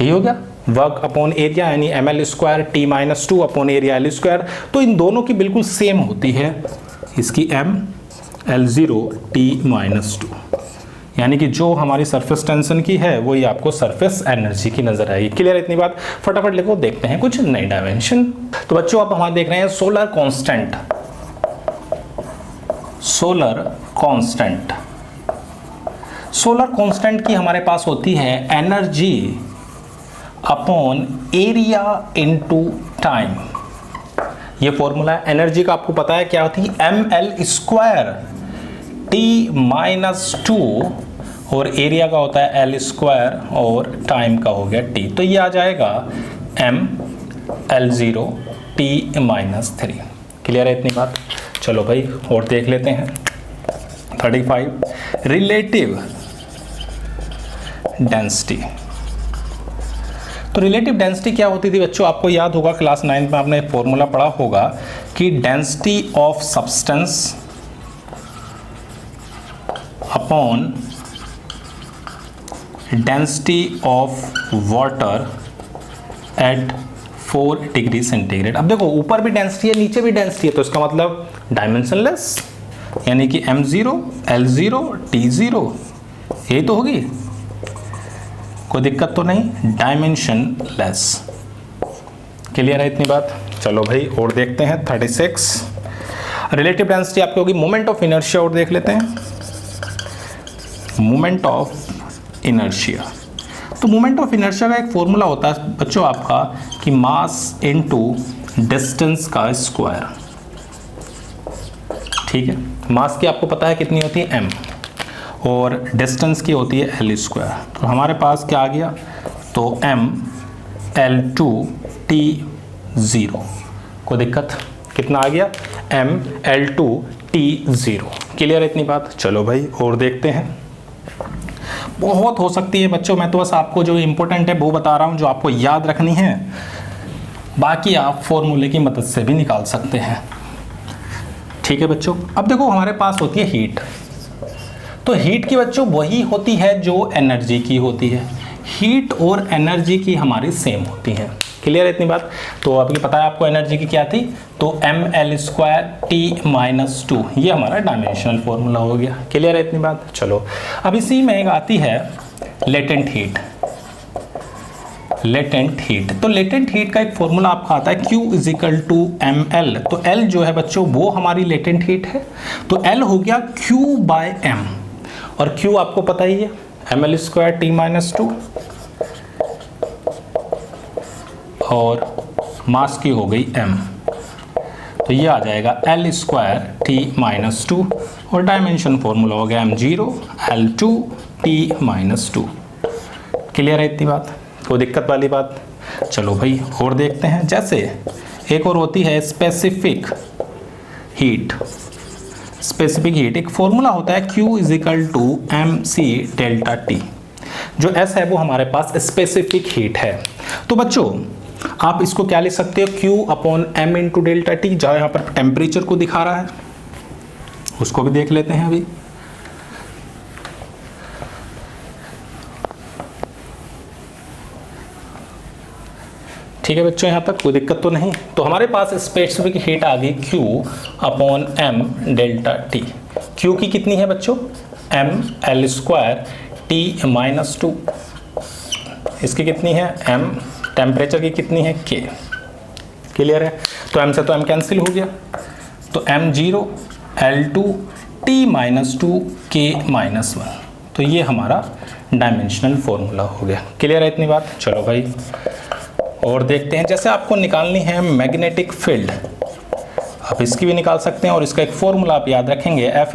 यही हो गया वर्क अपॉन एरिया, यानी ml² T-2 upon area L²। तो इन दोनों की बिल्कुल सेम होती है, इसकी ML0 T-2, यानी कि जो हमारी सरफेस टेंशन की है वही आपको सरफेस एनर्जी की नजर आएगी। क्लियर है इतनी बात? फटाफट लिखो, देखते हैं कुछ नई डायमेंशन। तो बच्चों आप हमारे देख रहे हैं solar constant. Solar constant, solar constant की हमारे पास होती है energy upon area into time. ये फॉर्मूला है एनर्जी का, आपको पता है क्या होती है, ml² T-2 और एरिया का होता है L² और टाइम का हो गया T, तो ये आ जाएगा ML0 T-3। क्लियर है इतनी बात? चलो भाई और देख लेते हैं 35, रिलेटिव डेंसिटी। तो रिलेटिव डेंसिटी क्या होती थी बच्चों, आपको याद होगा क्लास 9 में आपने फॉर्मूला पढ़ा होगा कि density of substance upon density of water at 4 degree centigrade. अब देखो ऊपर भी डेंसिटी है नीचे भी डेंसिटी है, तो इसका मतलब डायमेंशनलेस, यानी कि M0 L0 T0, यही तो होगी, कोई दिक्कत तो नहीं, डायमेंशनलेस। क्लियर है इतनी बात? चलो भाई और देखते हैं 36, रिलेटिव डेंसिटी आपकी होगी मोमेंट ऑफ इनर्शिया, और देख लेते हैं मोमेंट ऑफ इनर्शिया। तो मोमेंट ऑफ इनर्शिया का एक फॉर्मूला होता है बच्चों आपका कि मास इनटू डिस्टेंस का स्क्वायर। ठीक है, मास की आपको पता है कितनी होती है m, और डिस्टेंस की होती है L²। तो हमारे पास क्या आ गया, तो ML2 T0, कोई दिक्कत, कितना आ गया ML2 T0। क्लियर है इतनी बात? चलो भाई और देखते हैं, बहुत हो सकती है बच्चों, मैं तो बस आपको जो इंपॉर्टेंट है वो बता रहा हूं, जो आपको याद रखनी है, बाकी आप फॉर्मूले की मदद से भी निकाल सकते हैं। ठीक है बच्चों, अब देखो हमारे पास होती है हीट। तो हीट की बच्चों वही होती है जो एनर्जी की होती है, हीट और एनर्जी की हमारी सेम होती है। क्लियर है इतनी बात? तो अभी पता है आपको एनर्जी की क्या थी, तो ML² T-2, ये हमारा डायमेंशनल फॉर्मूला हो गया। क्लियर है इतनी बात? चलो अब इसी में एक आती है लेटेंट हीट। लेटेंट हीट, तो लेटेंट हीट का एक फॉर्मूला आपका आता है Q = ml। तो L जो है बच्चों वो हमारी लेटेंट हीट है, तो L हो गया Q/m, और Q आपको पता ही है ML² T-2, और मास की हो गई m, तो ये आ जाएगा L² T-2, और डायमेंशन फॉर्मूला हो गया M0 L2 T-2। क्लियर है इतनी बात? कोई दिक्कत वाली बात? चलो भाई और देखते हैं, जैसे एक और होती है स्पेसिफिक हीट। स्पेसिफिक हीट एक फॉर्मूला होता है Q = mc∆T, जो S है वो हमारे पास स्पेसिफिक हीट है। तो बच्चों आप इसको क्या लिख सकते हो, Q/m × ∆T, जहाँ यहाँ पर टेम्परेचर को दिखा रहा है, उसको भी देख लेते हैं अभी। ठीक है बच्चों, यहाँ तक कोई दिक्कत तो नहीं? तो हमारे पास स्पेसिफिक हीट आ गई Q/m ∆T। Q की कितनी है बच्चों, ML² T-2, इसकी कितनी है m, टेम्परेचर की कितनी है K। क्लियर है? तो m से तो m कैंसिल हो गया, तो M0 L2 T-2 K-1, तो ये हमारा डायमेंशनल फॉर्मूला हो गया। क्लियर है इतनी बात? चलो भाई और देखते हैं, जैसे आपको निकालनी है मैग्नेटिक फील्ड, आप इसकी भी निकाल सकते हैं, और इसका एक फॉर्मूला आप याद रखेंगे, F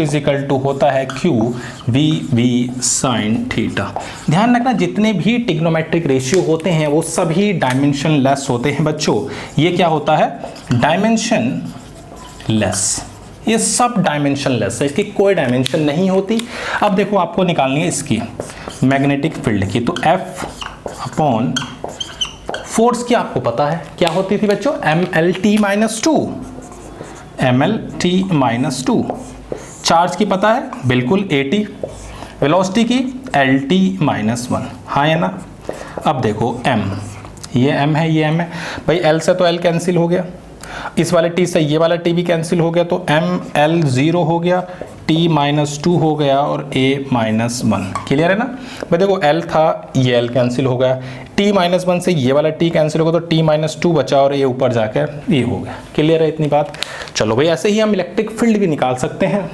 = होता है QVB sin थीटा। ध्यान रखना जितने भी ट्रिग्नोमेट्रिक रेशियो होते हैं वो सभी डायमेंशन लेस होते हैं बच्चों। ये क्या होता है, डायमेंशन लेस, ये सब डायमेंशन लेस है, इसकी कोई डायमेंशन नहीं होती। अब देखो आपको निकालनी है इसकी मैग्नेटिक फील्ड की, तो F अपॉन फोर्स की आपको पता है क्या होती थी बच्चों, MLT-2, MLT-2। चार्ज की पता है बिल्कुल AT, वेलोसिटी की LT-1, हाँ है ना। अब देखो M, ये M है, ये M है भाई, L से तो L कैंसिल हो गया, इस वाले T से ये वाला T भी कैंसिल हो गया, तो ML 0 हो गया, T-2 हो गया और A-1। क्लियर है ना भाई। देखो L था, ये L कैंसिल हो गया, T-1 से ये वाला T कैंसिल हो गया, तो T-2 बचा और ये ऊपर जाकर ये हो गया। क्लियर है इतनी बात। चलो भाई, ऐसे ही हम इलेक्ट्रिक फील्ड भी निकाल सकते हैं,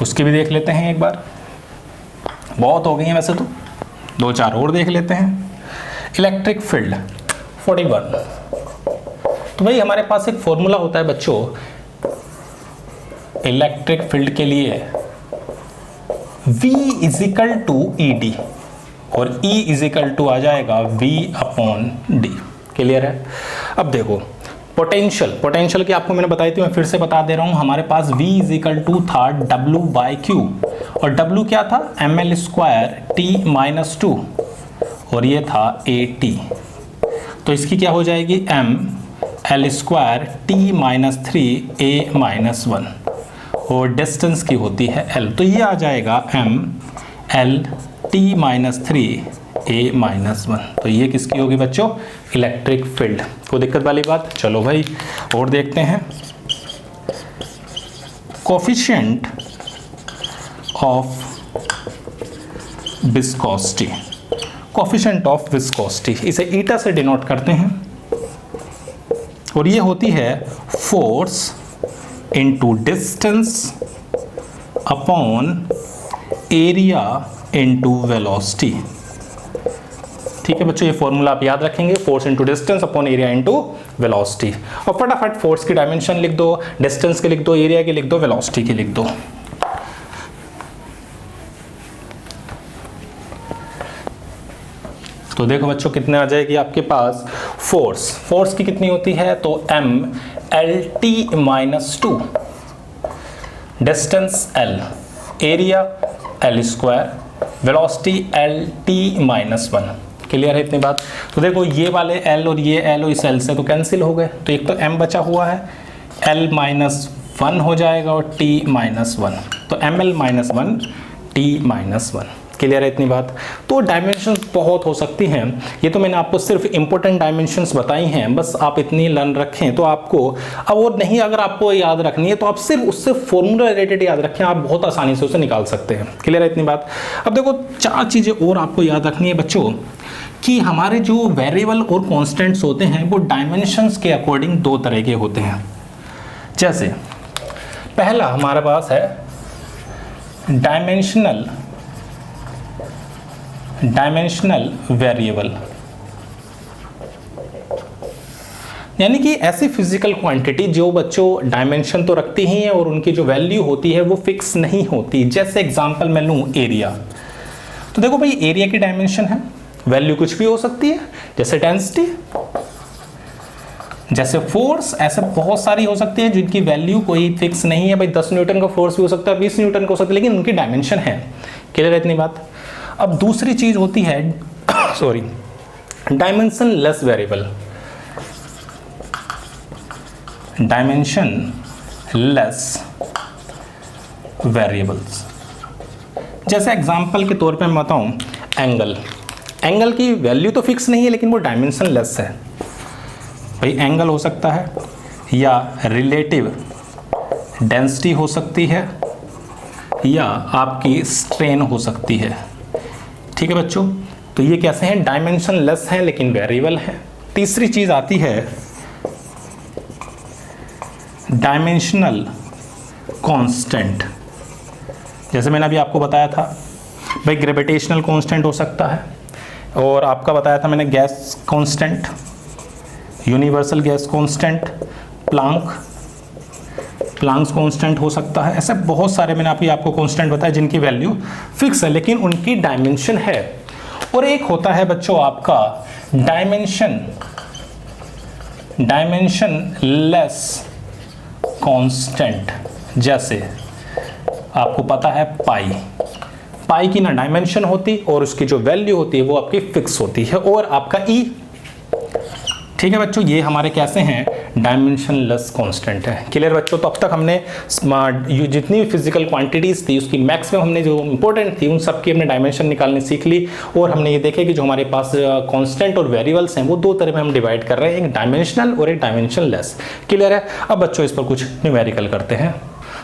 उसकी भी देख लेते हैं एक बार। बहुत हो गई हैं वैसे तो, 2-4 और देख लेते हैं। इलेक्ट्रिक फील्ड 41, तो भाई हमारे पास एक फॉर्मूला होता है बच्चों इलेक्ट्रिक फील्ड के लिए, V = ED और E = आ जाएगा V/D। क्लियर है। अब देखो पोटेंशियल की आपको मैंने बताई थी, मैं फिर से बता दे रहा हूं। हमारे पास V = था W/Q और W क्या था, ML² T-2 और ये था AT, तो इसकी क्या हो जाएगी ML² T-3 A-1 और डिस्टेंस की होती है L, तो ये आ जाएगा ML T-3 A-1। तो ये किसकी होगी बच्चों, इलेक्ट्रिक फील्ड। कोई दिक्कत वाली बात। चलो भाई और देखते हैं। Coefficient of viscosity, coefficient of viscosity, इसे ईटा से डिनोट करते हैं और ये होती है force into distance upon area into velocity. ठीक है बच्चों, ये फॉर्मूला आप याद रखेंगे, force into distance upon area into velocity. और फटाफट फोर्स की डायमेंशन लिख दो, डिस्टेंस के लिख दो, एरिया के लिख दो, वेलोसिटी के लिख दो। तो देखो बच्चों कितने आ जाएगी आपके पास फोर्स की कितनी होती है, तो MLT-2, distance L, area L², velocity LT-1। Clear है इतनी बात। तो देखो ये वाले L और ये L और इस L से तो कैंसिल हो गए, तो एक तो M बचा हुआ है, L-1 हो जाएगा और T-1, तो ML-1 T-1। क्लियर है इतनी बात। तो डायमेंशंस बहुत हो सकती हैं, ये तो मैंने आपको सिर्फ इंपॉर्टेंट डायमेंशंस बताई हैं, बस आप इतनी लर्न रखें तो आपको, अब और नहीं अगर आपको याद रखनी है तो आप सिर्फ उससे फॉर्मूला रिलेटेड याद रखें, आप बहुत आसानी से उसे निकाल सकते हैं। क्लियर है इतनी बात। अब देखो 4 चीज़ें और आपको याद रखनी है बच्चों, कि हमारे जो वेरिएबल और कॉन्स्टेंट्स होते हैं वो डायमेंशंस के अकॉर्डिंग 2 तरह के होते हैं। जैसे पहला हमारे पास है डायमेंशनल वेरिएबल, यानी कि ऐसी फिजिकल क्वांटिटी जो बच्चों डायमेंशन तो रखती ही हैं और उनकी जो वैल्यू होती है वो फिक्स नहीं होती। जैसे एग्जांपल मैं लूँ एरिया, तो देखो भाई एरिया की डायमेंशन है, वैल्यू कुछ भी हो सकती है, जैसे डेंसिटी, जैसे फोर्स, ऐसे बहुत सारी हो सकती है जिनकी वैल्यू कोई फिक्स नहीं है। भाई 10 न्यूटन का फोर्स भी हो सकता है, 20 न्यूटन का हो सकता है, लेकिन उनकी डायमेंशन है। क्लियर है इतनी बात। अब दूसरी चीज होती है dimension less variable, dimension less variables. जैसे एग्जांपल के तौर पे मैं बताऊं एंगल की वैल्यू तो फिक्स नहीं है लेकिन वो डायमेंशन लेस है। भाई एंगल हो सकता है या रिलेटिव डेंसिटी हो सकती है या आपकी स्ट्रेन हो सकती है। ठीक है बच्चों, तो ये कैसे हैं, डायमेंशन लेस हैं लेकिन वेरिएबल हैं। तीसरी चीज आती है डायमेंशनल कांस्टेंट। जैसे मैंने अभी आपको बताया था भाई ग्रेविटेशनल कांस्टेंट हो सकता है, और आपका बताया था मैंने gas constant, universal gas constant, Planck's constant हो सकता है। ऐसे बहुत सारे मैंने आपको कांस्टेंट बताया जिनकी वैल्यू फिक्स है लेकिन उनकी डायमेंशन है। और एक होता है बच्चों आपका डायमेंशन लेस कांस्टेंट। जैसे आपको पता है पाई पाई की ना डायमेंशन होती और उसकी जो वैल्यू होती है वो आपकी फिक्स होती है, और आपका ई, ठीक है बच्चों, ये हमारे कैसे हैं, डायमेंशनलेस कांस्टेंट है। क्लियर बच्चों? तो अब तक हमने जितनी भी फिजिकल क्वांटिटीज थी उसकी मैक्सिमम हमने जो इंपॉर्टेंट थी उन सब की हमने डायमेंशन निकालनी सीख ली, और हमने ये देखे कि जो हमारे पास कांस्टेंट और वेरिएबल्स हैं वो दो तरह में हम डिवाइड कर रहे हैं, एक डायमेंशनल और एक डायमेंशनलेस। क्लियर है? अब बच्चों इस पर कुछ न्यूमेरिकल करते हैं।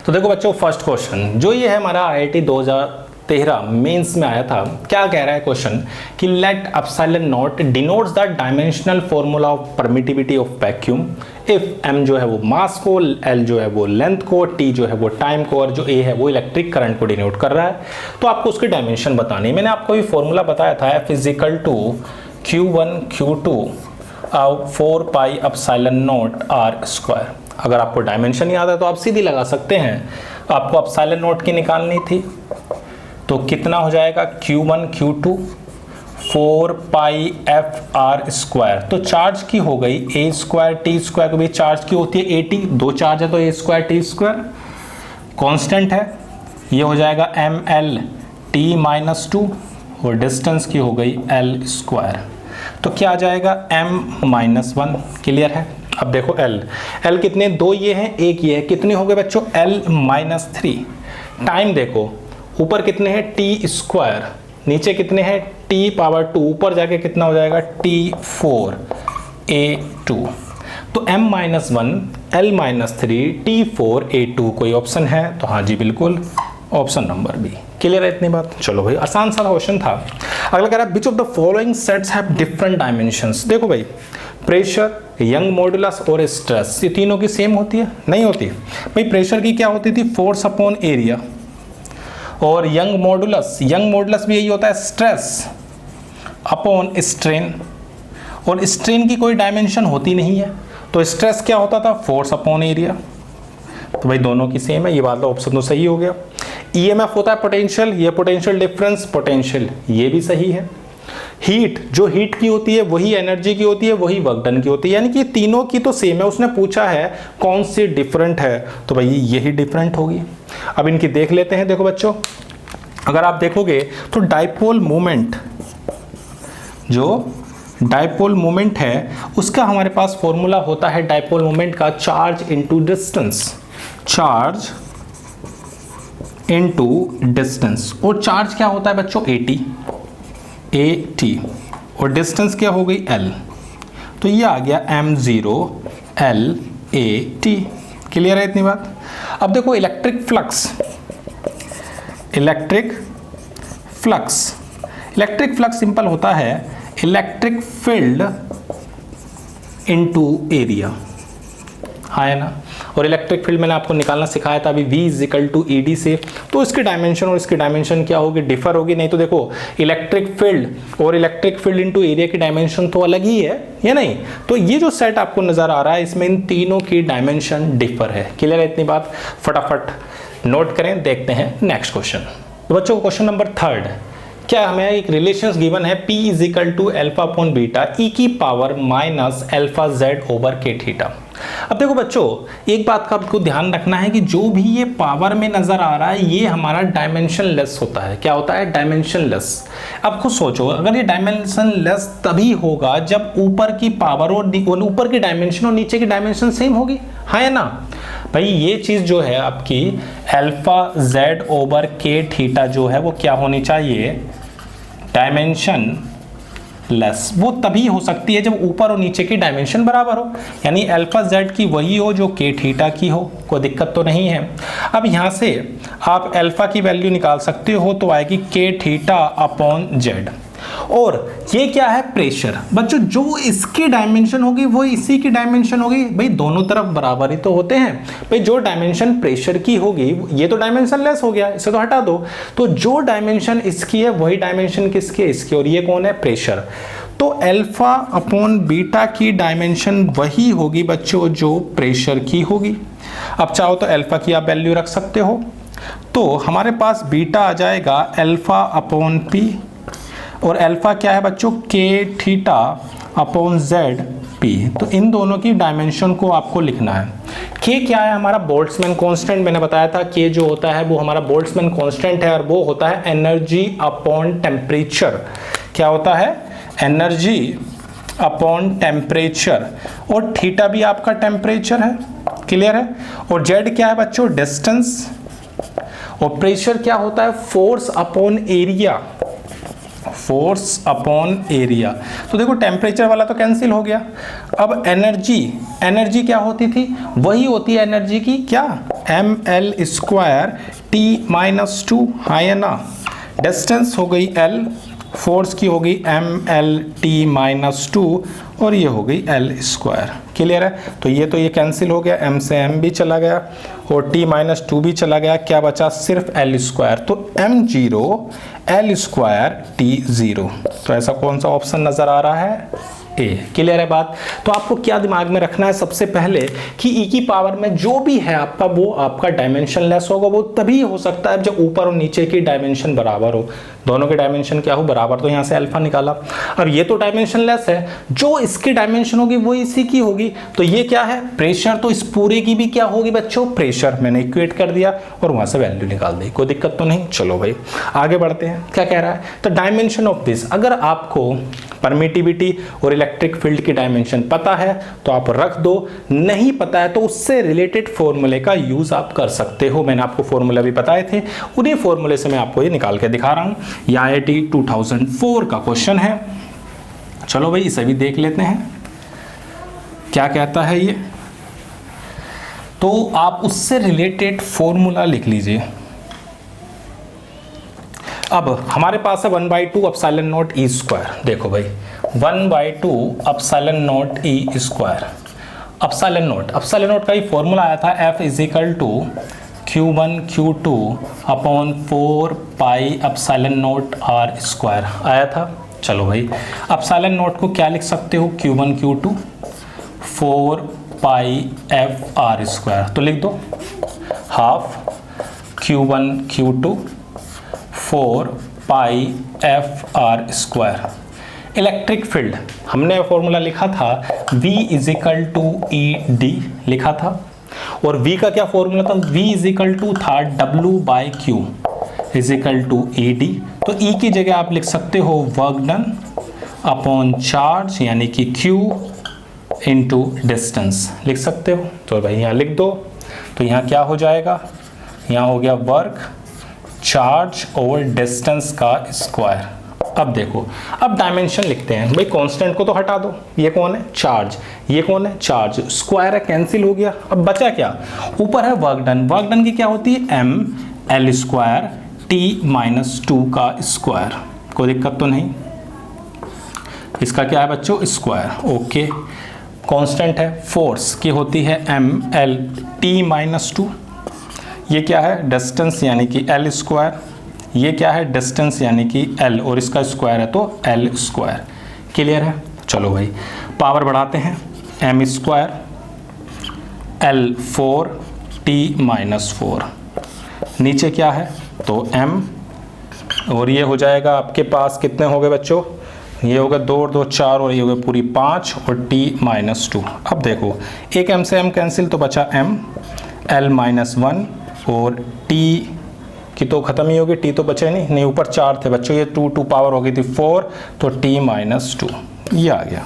तो देखो बच्चों, फर्स्ट क्वेश्चन जो ये है हमारा IIT 2013 मेंस में आया था, क्या कह रहा है क्वेश्चन कि let epsilon naught denotes the dimensional formula of permittivity of vacuum if m जो है वो मास को, l जो है वो लेंथ को, t जो है वो टाइम को, और जो a है वो इलेक्ट्रिक करंट को डिनोट कर रहा है। तो आपको उसकी डायमेंशन बतानी है। मैंने आपको ये फॉर्मूला बताया था, F = Q1 Q2 4 pi epsilon not r²। अगर आपको डायमेंशन याद है तो आप सीधी लगा सकते हैं। आपको एप्सिलॉन नॉट की निकालनी थी, तो कितना हो जाएगा, Q1 Q2 4 पाई f/r²। तो चार्ज की हो गई a² t² को भी चार्ज की होती है at, दो चार्ज है तो a² t²। कांस्टेंट है, ये हो जाएगा ml t-2, और डिस्टेंस की हो गई l²। तो क्या आ जाएगा, m-1। क्लियर है? अब देखो l कितने, दो ये हैं एक ये है, कितने हो गए बच्चों, l-3। टाइम देखो, ऊपर कितने हैं t², नीचे कितने हैं t⁻², ऊपर जाके कितना हो जाएगा t4 a2। तो m-1 l-3 t4 a2 कोई ऑप्शन है? तो हाँ जी बिल्कुल, ऑप्शन नंबर बी। क्लियर है इतनी बात? चलो भाई, आसान सा क्वेश्चन था। अगला कह रहा है which of the following sets have different dimensions. देखो भाई, प्रेशर, यंग मॉडुलस और स्ट्रेस, ये तीनों की सेम होती है? नहीं होती भाई। प्रेशर की क्या होती थी, फोर्स अपॉन एरिया, और यंग मॉडुलस भी यही होता है, स्ट्रेस अपॉन स्ट्रेन, और स्ट्रेन की कोई डायमेंशन होती नहीं है, तो स्ट्रेस क्या होता था, फोर्स अपॉन एरिया। तो भाई दोनों की सेम है, ये वाला ऑप्शन तो सही हो गया। ईएमएफ होता है पोटेंशियल, ये पोटेंशियल डिफरेंस पोटेंशियल, ये भी सही है। हीट, जो हीट की होती है वही एनर्जी की होती है, वही वर्क डन की होती है, यानी कि तीनों की तो सेम है। उसने पूछा है कौन सी डिफरेंट है, तो भाई यही डिफरेंट होगी। अब इनकी देख लेते हैं। देखो बच्चों, अगर आप देखोगे तो डाइपोल मोमेंट, जो डाइपोल मोमेंट है उसका हमारे पास फॉर्मूला होता है डाइपोल मोमेंट का, charge into distance, charge into distance. और चार्ज क्या होता है बच्चों, AT, और डिस्टेंस क्या हो गई L, तो ये आ गया m0 LAT। क्लियर है इतनी बात? अब देखो इलेक्ट्रिक फ्लक्स सिंपल होता है इलेक्ट्रिक फील्ड इनटू एरिया, है ना। और इलेक्ट्रिक फील्ड मैंने आपको निकालना सिखाया था अभी, V = ED से। तो इसकी डायमेंशन और इसकी डायमेंशन क्या होगी, डिफर होगी। नहीं तो देखो इलेक्ट्रिक फील्ड और इलेक्ट्रिक फील्ड इनटू एरिया की डायमेंशन तो अलग ही है, या नहीं? तो ये जो सेट आपको नजर आ रहा है इसमें इन तीनों की डायमेंशन डिफर है। क्लियर है इतनी बात? फटाफट नोट करें, देखते हैं नेक्स्ट क्वेश्चन। तो बच्चों क्वेश्चन नंबर 3 क्या हमें एक रिलेशंस गिवन है, P = α/β e⁻⁴ अब देखो बच्चों, एक बात का आपको ध्यान रखना है कि जो भी ये पावर में नजर आ रहा है ये हमारा डायमेंशनलेस होता है। क्या होता है, डायमेंशनलेस। अब खुद सोचो, अगर ये डायमेंशनलेस तभी होगा जब ऊपर की पावर और ऊपर की डायमेंशन और नीचे की डायमेंशन सेम होगी, हाँ या ना भाई। ये चीज जो है आपकी α/z/k जो है वो क्या होनी चाहिए, डायमेंशन लेस। वो तभी हो सकती है जब ऊपर और नीचे की डायमेंशन बराबर हो, यानी α/z की वही हो जो k की हो। कोई दिक्कत तो नहीं है। अब यहाँ से आप अल्फा की वैल्यू निकाल सकते हो, तो आएगी k⁻/z। और ये क्या है, प्रेशर। बच्चों जो इसकी डायमेंशन होगी वो इसी की डायमेंशन होगी। भाई दोनों तरफ बराबर ही तो होते हैं। भाई जो डायमेंशन प्रेशर की होगी, ये तो डायमेंशन लेस हो गया, इसे तो हटा दो। तो जो डायमेंशन इसकी है वही डायमेंशन किसकी है, इसकी। और ये कौन है, प्रेशर। तो α/β की डायमेंशन वही होगी बच्चों जो प्रेशर की होगी। अब चाहो तो अल्फा की आप वैल्यू रख सकते हो, तो हमारे पास बीटा आ जाएगा α/p, और अल्फा क्या है बच्चों, k⁻/z P। तो इन दोनों की डायमेंशन को आपको लिखना है। K क्या है? हमारा बोल्ट्जमैन कांस्टेंट। मैंने बताया था K जो होता है वो हमारा बोल्ट्जमैन कांस्टेंट है और वो होता है एनर्जी अपॉन टेम्परेचर। क्या होता है? Energy upon temperature. और थीटा भी आपका टेम्परेचर है, क्लियर है। और Z क्या है बच्चों? डिस्टेंस। और प्रेशर क्या होता है? Force upon area. Force upon area. तो देखो टेम्परेचर वाला तो कैंसिल हो गया। अब एनर्जी, एनर्जी क्या होती थी? वही होती है एनर्जी की क्या? ml स्क्वायर T-2, हाँ या ना। डिस्टेंस हो गई L, फोर्स की हो गई ml-T-2 और ये हो गई L स्क्वायर। क्लियर है। तो ये कैंसिल हो गया, m से m भी चला गया और T-2 भी चला गया। क्या बचा? सिर्फ L स्क्वायर। तो m0 L स्क्वायर T0। तो ऐसा कौन सा ऑप्शन नजर आ रहा है? ए। क्लियर है बात। तो आपको क्या दिमाग में रखना है सबसे पहले कि ई की पावर में जो भी है आपका वो आपका डायमेंशन लेस होगा। वो तभी हो सकता है जब ऊपर और नीचे की डायमेंशन बराबर हो, दोनों के डायमेंशन क्या हो? बराबर। तो यहाँ से अल्फा निकाला। अब ये तो डायमेंशन लेस है, जो इसकी डायमेंशन होगी वो इसी की होगी। तो ये क्या है? प्रेशर। तो इस पूरे की भी क्या होगी बच्चों? प्रेशर। मैंने इक्वेट कर दिया और वहां से वैल्यू निकाल दी। कोई दिक्कत तो नहीं। चलो भाई आगे बढ़ते हैं। क्या कह रहा है? तो डायमेंशन ऑफ दिस, अगर आपको परमिटिविटी और इलेक्ट्रिक फील्ड की डायमेंशन पता है तो आप रख दो, नहीं पता है तो उससे रिलेटेड फॉर्मूले का यूज आप कर सकते हो। मैंने आपको फॉर्मूला भी बताए थे, उन्हीं फॉर्मूले से मैं आपको ये निकाल के दिखा रहा हूं। ये IIT 2004 का क्वेश्चन है। चलो भाई इसे भी देख लेते हैं क्या कहता है ये। तो आप उससे रिलेटेड फॉर्मूला लिख लीजिए। अब हमारे पास है 1/2 एप्सिलॉन नॉट ई स्क्वायर। देखो भाई 1/2 epsilon not E square. Epsilon not का ही फॉर्मूला आया था F = Q1 Q2 upon 4 pi epsilon not R square आया था। चलो भाई एप्सिलॉन नॉट को क्या लिख सकते हो? Q1 Q2 4 पाई F R स्क्वायर। तो लिख दो हाफ Q1 Q2 4 पाई F R square. Electric field हमने फॉर्मूला लिखा था V = ED लिखा था। और V का क्या फॉर्मूला था? V था W/Q = ED। तो E की जगह आप लिख सकते हो वर्क डन अपॉन चार्ज यानी कि Q इंटू डिस्टेंस लिख सकते हो। तो भाई यहाँ लिख दो। तो यहाँ क्या हो जाएगा? यहाँ हो गया वर्क चार्ज और डिस्टेंस का स्क्वायर। अब देखो अब डायमेंशन लिखते हैं। भाई कांस्टेंट को तो हटा दो, ये कौन है? चार्ज। ये कौन है? चार्ज। स्क्वायर है, कैंसिल हो गया। अब बचा क्या? ऊपर है वर्क डन। वर्क डन की क्या होती है? ml स्क्वायर T-2 का स्क्वायर। कोई दिक्कत तो नहीं। इसका क्या है बच्चों? स्क्वायर। ओके। कांस्टेंट है फोर्स की होती है ml T-2। ये क्या है? डिस्टेंस यानी कि L स्क्वायर। ये क्या है? डिस्टेंस यानी कि L और इसका स्क्वायर है तो L स्क्वायर। क्लियर है। चलो भाई पावर बढ़ाते हैं। m square L4 T-4। नीचे क्या है? तो m और ये हो जाएगा आपके पास कितने हो गए बच्चों? ये होगा 2 और 2 4 और ये होगा पूरी 5 और T-2। अब देखो एक m से m कैंसिल तो बचा m L-1 और T की तो खत्म ही होगी। T तो बचे नहीं, ऊपर 4 थे बच्चों। ये 2 पावर हो गई थी 4 तो T-2 ये आ गया।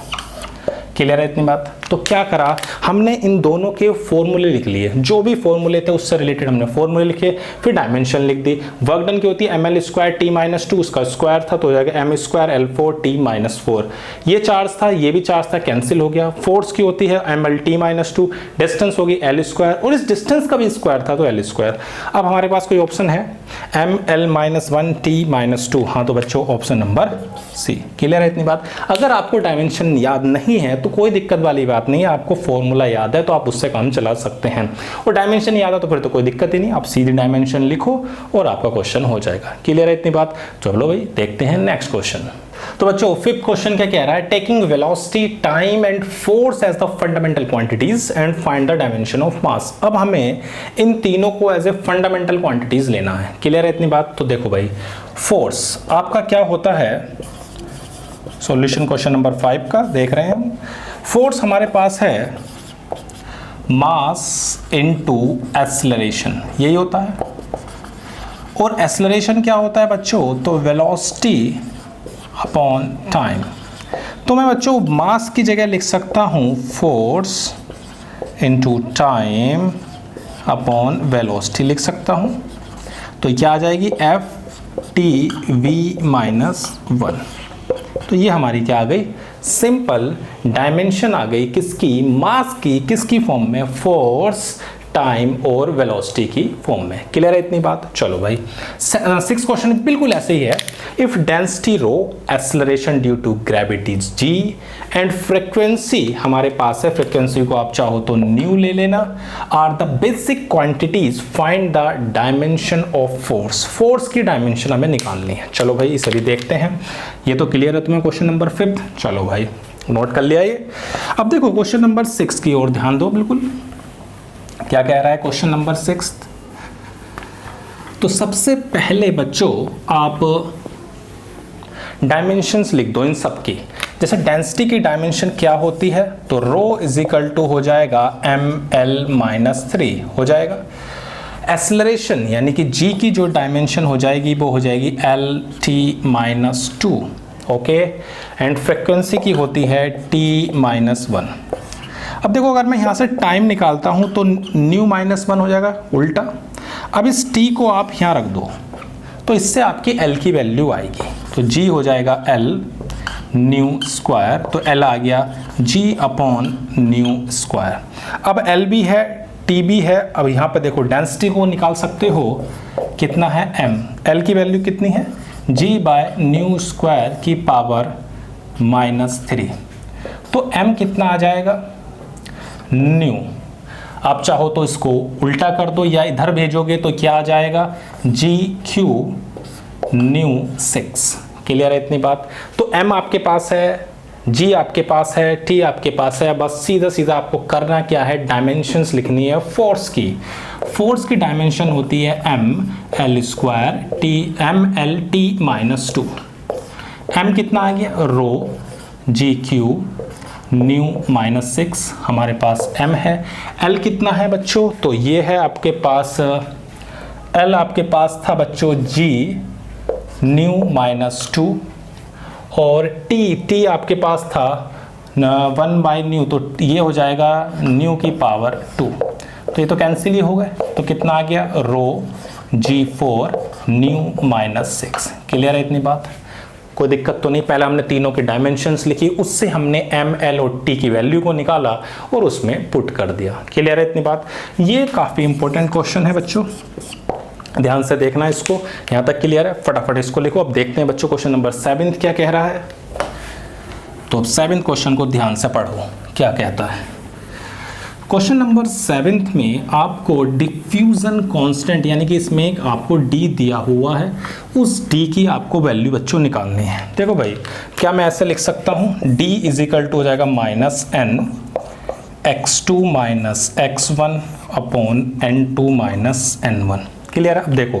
क्लियर है इतनी बात? तो क्या करा हमने? इन दोनों के फॉर्मूले लिख लिए, जो भी फॉर्मूले थे उससे रिलेटेड हमने फॉर्मूले लिखे, फिर डायमेंशन लिख दी। वर्क डन की होती है ml स्क्वायर T-2, उसका स्क्वायर था तो हो जाएगा m स्क्वायर L4 T-4। ये चार्ज था, ये भी चार्ज था, कैंसिल हो गया। फोर्स की होती है ml T-2, डिस्टेंस होगी L स्क्वायर और इस डिस्टेंस का भी स्क्वायर था तो L स्क्वायर। अब हमारे पास कोई ऑप्शन है ml-1 T-2। हाँ तो बच्चों ऑप्शन नंबर सी। क्लियर है इतनी बात? अगर आपको डायमेंशन याद नहीं है तो कोई दिक्कत वाली बात नहीं है, आपको फॉर्मूला याद है तो आप उससे काम चला सकते हैं। और डायमेंशन याद है तो फिर तो कोई दिक्कत ही नहीं, आप सीधी डायमेंशन लिखो और आपका क्वेश्चन हो जाएगा। क्लियर है इतनी बात? चलो भाई देखते हैं नेक्स्ट क्वेश्चन। तो बच्चों फिफ्थ क्वेश्चन क्या कह रहा है? Taking velocity, time and force as the fundamental quantities and find the dimension of mass. अब हमें इन तीनों को एज ए फंडामेंटल क्वांटिटीज लेना है। क्लियर है इतनी बात? तो देखो भाई फोर्स आपका क्या होता है? सॉल्यूशन क्वेश्चन नंबर 5 का देख रहे हैं हम। फोर्स हमारे पास है मास इनटू एक्सेलरेशन, यही होता है। और एक्सेलरेशन क्या होता है बच्चों? तो वेलोसिटी अपॉन टाइम। तो मैं बच्चों मास की जगह लिख सकता हूँ force into time upon velocity लिख सकता हूँ। तो क्या आ जाएगी? F(T)V-1। तो ये हमारी क्या आ गई? सिंपल डायमेंशन आ गई किसकी? मास की। किसकी फॉर्म में? फोर्स, टाइम और वेलोसिटी की फॉर्म में। क्लियर है इतनी बात? चलो भाई 6 क्वेश्चन बिल्कुल ऐसे ही है। If density rho, acceleration due to gravity g and frequency हमारे पास है, फ्रीक्वेंसी को आप चाहो तो न्यू ले लेना, are the basic quantities, find the dimension of force. Force की डायमेंशन हमें निकालनी है। चलो भाई इसे भी देखते हैं। ये तो क्लियर है तुम्हें क्वेश्चन नंबर 5। चलो भाई नोट कर लिया ये। अब देखो क्वेश्चन नंबर 6 की ओर ध्यान दो। बिल्कुल क्या कह रहा है क्वेश्चन नंबर 6? तो सबसे पहले बच्चों आप डायमेंशंस लिख दो इन सब की। जैसे डेंसिटी की डायमेंशन क्या होती है? तो रो इज इक्वल टू हो जाएगा ml-3 हो जाएगा। एक्सेलरेशन यानी कि g की जो डायमेंशन हो जाएगी वो हो जाएगी lt-2, ओके। एंड फ्रीक्वेंसी की होती है t-1। अब देखो अगर मैं यहाँ से टाइम निकालता हूँ तो ν-1 हो जाएगा उल्टा। अब इस t को आप यहाँ रख दो तो इससे आपकी l की वैल्यू आएगी। तो g हो जाएगा l ν²। तो l आ गया g अपॉन ν²। अब l भी है, t भी है। अब यहाँ पे देखो डेंसिटी को निकाल सकते हो, कितना है? m। l की वैल्यू कितनी है? g/ν² की पावर -3। तो m कितना आ जाएगा? न्यू। आप चाहो तो इसको उल्टा कर दो या इधर भेजोगे तो क्या आ जाएगा? GQ⁶। क्लियर है इतनी बात? तो m आपके पास है, g आपके पास है, t आपके पास है। बस सीधा सीधा आपको करना क्या है? डायमेंशंस लिखनी है फोर्स की। फोर्स की डायमेंशन होती है ml²t-2। m कितना आ गया? रो GQ⁻⁻6 हमारे पास m है। l कितना है बच्चों? तो ये है आपके पास l आपके पास था बच्चों g⁻⁻2 और t आपके पास था 1/ν। तो ये हो जाएगा ν की पावर 2। तो ये तो कैंसिल ही हो गए। तो कितना आ गया? रो G4⁻⁻6। क्लियर है इतनी बात? कोई दिक्कत तो नहीं। पहले हमने तीनों की डायमेंशंस लिखी, उससे हमने m, l और t की वैल्यू को निकाला और उसमें पुट कर दिया। क्लियर है इतनी बात? ये काफ़ी इंपॉर्टेंट क्वेश्चन है बच्चों, ध्यान से देखना इसको। यहाँ तक क्लियर है? फटाफट इसको लिखो। अब देखते हैं बच्चों क्वेश्चन नंबर 7 क्या कह रहा है। तो 7 क्वेश्चन को ध्यान से पढ़ो क्या कहता है। क्वेश्चन नंबर 7 में आपको डिफ्यूजन कांस्टेंट यानी कि इसमें एक आपको d दिया हुआ है, उस d की आपको वैल्यू बच्चों निकालनी है। देखो भाई क्या मैं ऐसे लिख सकता हूँ? d इज इक्वल टू हो जाएगा -n x2 x1 upon n2 n1। Clear है? अब देखो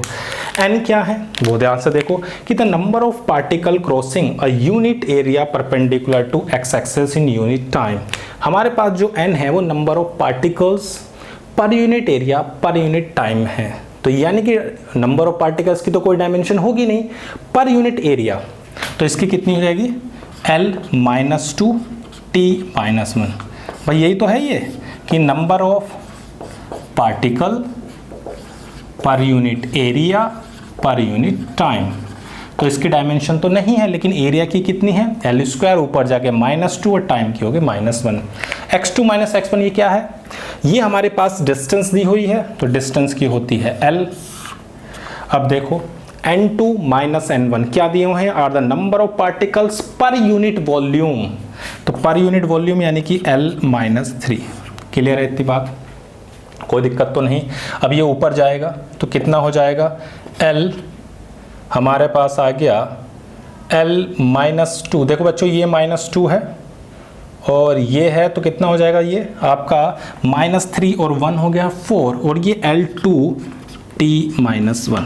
n क्या है वो ध्यान से देखो कि the number of particle crossing a unit area perpendicular to x axis in unit time. हमारे पास जो n है वो number of particles per unit area per unit time है। तो यानी कि नंबर ऑफ पार्टिकल्स की तो कोई डायमेंशन होगी नहीं, पर यूनिट एरिया। तो इसकी कितनी हो जाएगी? l-2 t-1। भाई यही तो है ये कि नंबर ऑफ पार्टिकल पर unit area per unit time. तो इसकी डायमेंशन तो नहीं है, लेकिन एरिया की कितनी है? l², ऊपर जाके -2 और टाइम की होगी -1। x2 x1 ये क्या है? ये हमारे पास डिस्टेंस दी हुई है, तो डिस्टेंस की होती है l। अब देखो n2 n1 क्या दिए हुए हैं? Are the number of particles per unit volume. तो पर यूनिट वॉल्यूम यानी कि l-3। क्लियर है इतनी बात? कोई दिक्कत तो नहीं। अब ये ऊपर जाएगा तो कितना हो जाएगा? l हमारे पास आ गया l-2। देखो बच्चों ये -2 है और ये है तो कितना हो जाएगा? ये आपका -3 और 1 हो गया 4 और ये l2 t-1।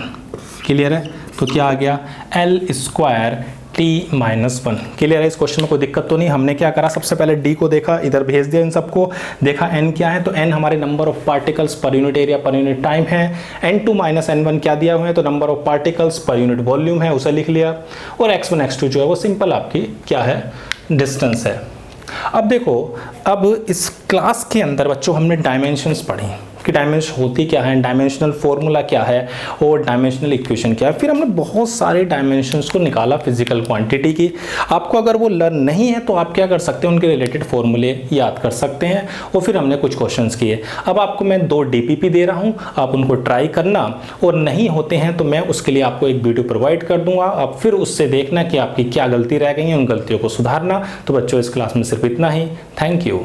क्लियर है? तो क्या आ गया? l² t-1। क्लियर है? इस क्वेश्चन में कोई दिक्कत तो नहीं। हमने क्या करा, सबसे पहले d को देखा, इधर भेज दिया इन सबको, देखा n क्या है, तो n हमारे number of particles per unit area per unit time है, n2 माइनस n1 क्या दिया हुआ है, तो number of particles per unit volume है, उसे लिख लिया, और x1 x2 जो है वो सिंपल आपकी क्या है, डिस्टेंस है। अब देखो, अब इस क्लास के अंदर बच्चों हमने डायमेंशंस पढ़ी कि डायमेंशन होती क्या है, डायमेंशनल फॉर्मूला क्या है और डायमेंशनल इक्वेशन क्या है। फिर हमने बहुत सारे डायमेंशंस को निकाला फिजिकल क्वांटिटी की। आपको अगर वो लर्न नहीं है तो आप क्या कर सकते हैं, उनके रिलेटेड फॉर्मूले याद कर सकते हैं, और फिर हमने कुछ क्वेश्चंस किए। अब आपको मैं 2 DPP दे रहा हूँ, आप उनको ट्राई करना, और नहीं होते हैं तो मैं उसके लिए आपको एक वीडियो प्रोवाइड कर दूंगा, आप फिर उससे देखना कि आपकी क्या गलती रह गई है, उन गलतियों को सुधारना। तो बच्चों इस क्लास में सिर्फ इतना ही। Thank you.